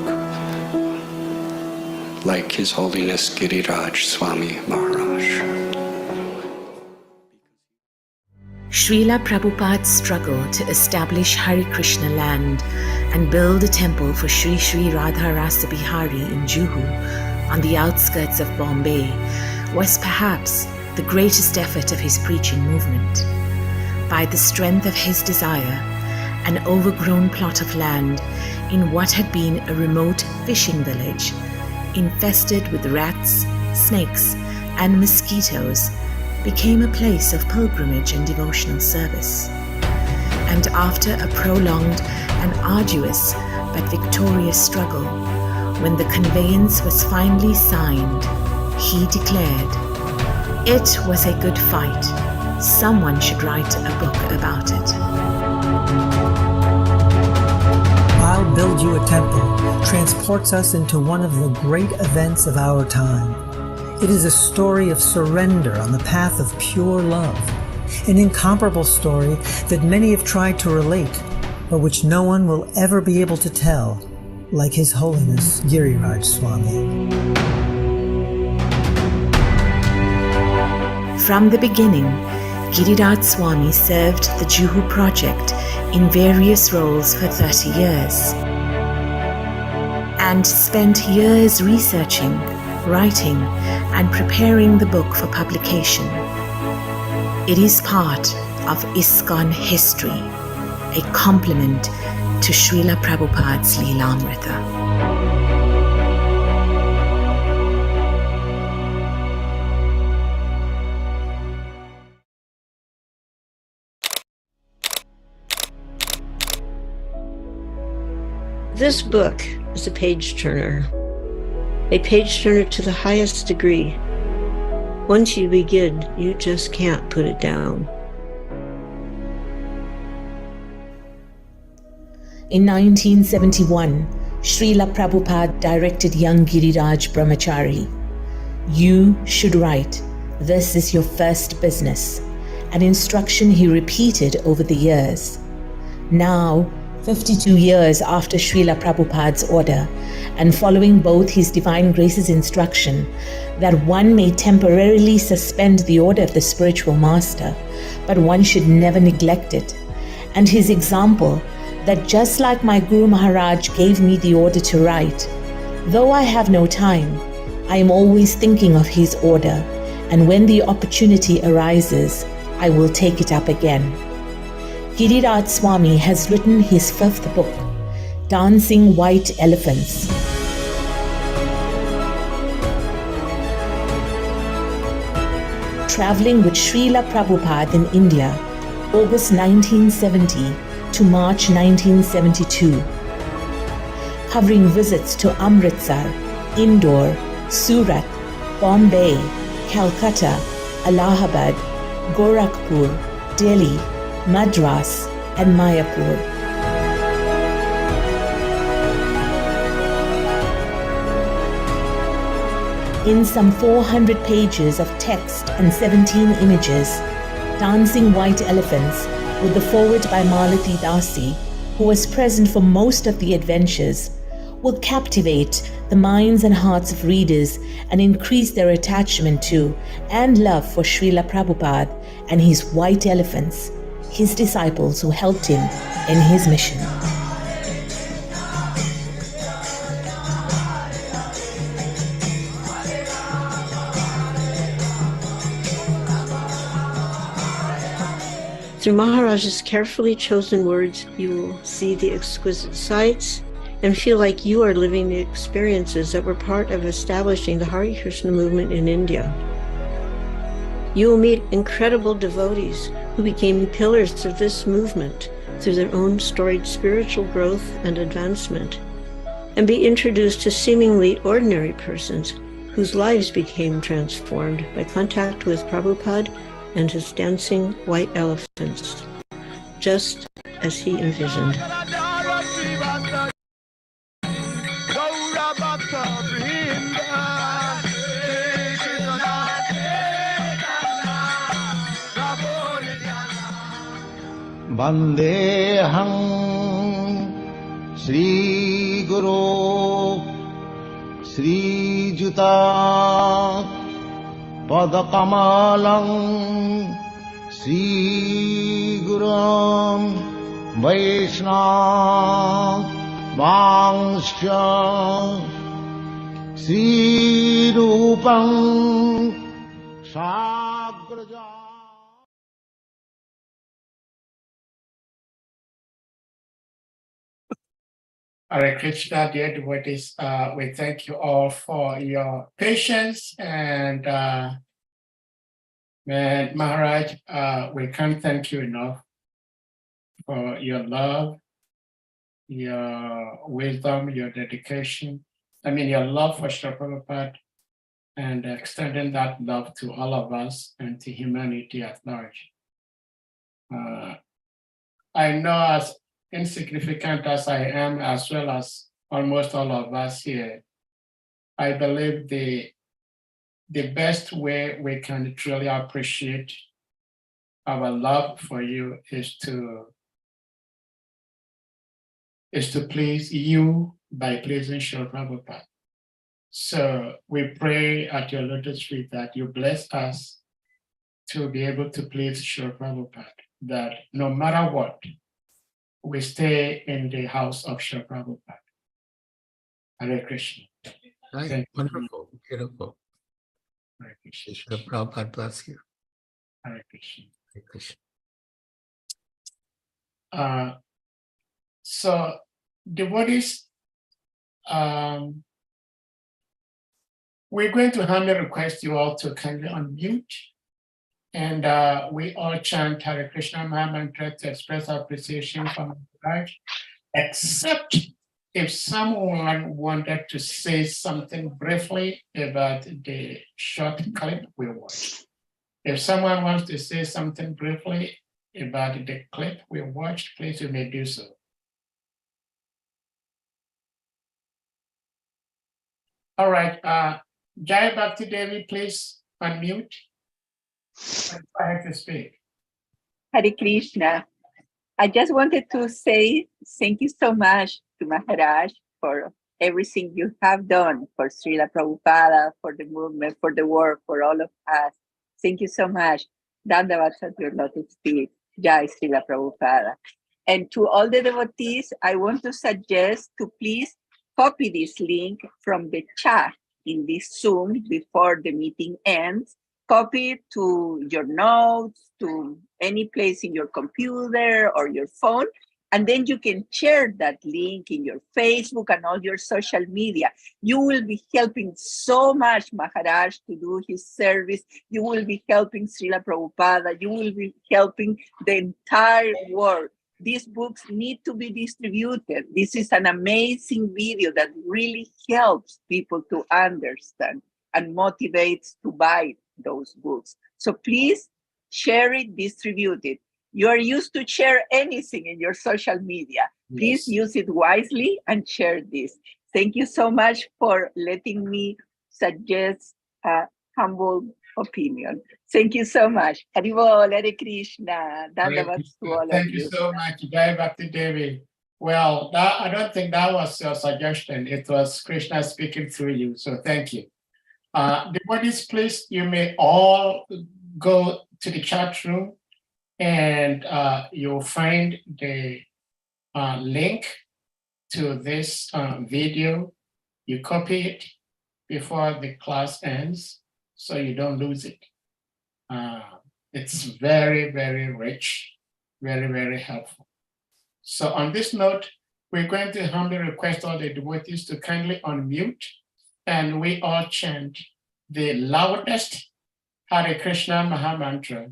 like His Holiness Giriraj Swami Maharaj. Srila Prabhupada's struggle to establish Hare Krishna land and build a temple for Sri Sri Radha Rasa Bihari in Juhu, on the outskirts of Bombay, was perhaps the greatest effort of his preaching movement. By the strength of his desire, an overgrown plot of land in what had been a remote fishing village, infested with rats, snakes, and mosquitoes, became a place of pilgrimage and devotional service. And after a prolonged and arduous but victorious struggle, when the conveyance was finally signed, he declared, "It was a good fight. Someone should write a book about it." I'll Build You a Temple transports us into one of the great events of our time. It is a story of surrender on the path of pure love, an incomparable story that many have tried to relate, but which no one will ever be able to tell, like His Holiness Giriraj Swami. From the beginning, Giriraj Swami served the Juhu project in various roles for 30 years and spent years researching, writing, and preparing the book for publication. It is part of ISKCON history, a complement to Srila Prabhupada's Leelamrita. This book is a page turner to the highest degree. Once you begin, you just can't put it down. In 1971, Srila Prabhupada directed young Giriraj Brahmachari, "You should write. This is your first business," an instruction he repeated over the years. Now, 52 years after Srila Prabhupada's order, and following both His Divine Grace's instruction that one may temporarily suspend the order of the spiritual master, but one should never neglect it, and his example that just like my Guru Maharaj gave me the order to write, though I have no time, I am always thinking of his order, and when the opportunity arises, I will take it up again. Giriraj Swami has written his 5th book, Dancing White Elephants. Traveling with Srila Prabhupada in India, August 1970 to March 1972. Covering visits to Amritsar, Indore, Surat, Bombay, Calcutta, Allahabad, Gorakhpur, Delhi, Madras, and Mayapur. In some 400 pages of text and 17 images, Dancing White Elephants, with the foreword by Malati Dasi, who was present for most of the adventures, will captivate the minds and hearts of readers and increase their attachment to and love for Srila Prabhupada and his white elephants, his disciples who helped him in his mission. Through Maharaja's carefully chosen words, you will see the exquisite sights and feel like you are living the experiences that were part of establishing the Hare Krishna movement in India. You will meet incredible devotees who became pillars of this movement through their own storied spiritual growth and advancement, and be introduced to seemingly ordinary persons whose lives became transformed by contact with Prabhupada and his dancing white elephants, just as he envisioned. Vandeham Sri Guru Sri Juta Padakamalam Sri Gurum Vaishnava Vangsha Sri Rupam Sagraja. Hare Krishna, dear devotees, we thank you all for your patience and Maharaj, we can't thank you enough for your love, your wisdom, your dedication. Your love for Srila Prabhupada and extending that love to all of us and to humanity at large. I know as insignificant as I am, as well as almost all of us here, I believe the best way we can truly appreciate our love for you is to please you by pleasing Srila Prabhupada. So we pray at your lotus feet that you bless us to be able to please Srila Prabhupada, that no matter what, we stay in the house of Srila Prabhupada. Hare Krishna. Right. Wonderful, beautiful. Hare Krishna. Srila Prabhupada bless you. Hare Krishna. Hare Krishna. So devotees, we're going to humbly request you all to kindly unmute, and we all chant Hare Krishna Maha Mantra to express our appreciation for Maharaj, except if someone wanted to say something briefly about the short clip we watched. If someone wants to say something briefly about the clip we watched, please you may do so. All right, Jai Bhakti Devi, please unmute. I have to speak. Hare Krishna. I just wanted to say thank you so much to Maharaj for everything you have done for Srila Prabhupada, for the movement, for the work, for all of us. Thank you so much. Dandavats at your lotus feet. Jai Srila Prabhupada. And to all the devotees, I want to suggest to please copy this link from the chat in this Zoom before the meeting ends. Copy it to your notes, to any place in your computer or your phone, and then you can share that link in your Facebook and all your social media. You will be helping so much Maharaj to do his service. You will be helping Srila Prabhupada. You will be helping the entire world. These books need to be distributed. This is an amazing video that really helps people to understand and motivates to buy those books. So please share it, distribute it. You are used to share anything in your social media. Please use it wisely and share this. Thank you so much for letting me suggest a humble opinion. Thank you so much. Haribol, Hare Krishna. Dandavats to all of you. Thank you so much, Jai Bhakti Devi. Well, I don't think that was your suggestion. It was Krishna speaking through you. So thank you. Devotees, please, you may all go to the chat room and you'll find the link to this video. You copy it before the class ends so you don't lose it. It's very, very rich, very, very helpful. So on this note, we're going to humbly request all the devotees to kindly unmute and we all chant the loudest Hare Krishna Maha Mantra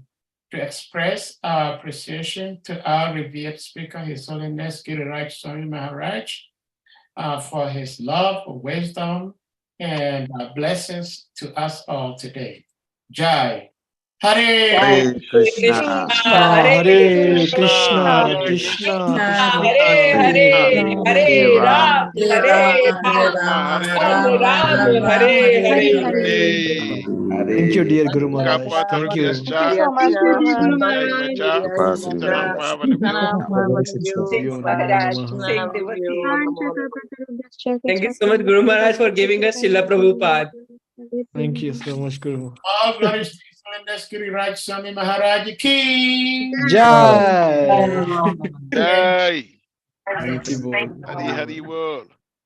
to express our appreciation to our revered speaker, His Holiness GIRIRAJ Swami Maharaj, for his love, wisdom, and blessings to us all today. Jai. Hare Krishna, Hare Krishna, Krishna Krishna, Hare Hare Ram, Hare Ram, Ram, Hare. Thank you, dear Guru Maharaj. Thank you. Thank you so much, Thank you so much, Guru Maharaj, for giving us Srila Prabhupada. Thank you so much, Guru. All glories to His Holiness GIRIRAJ Swami Maharaj Ki Jai. Jai. Thank you, both. Hari Hari World.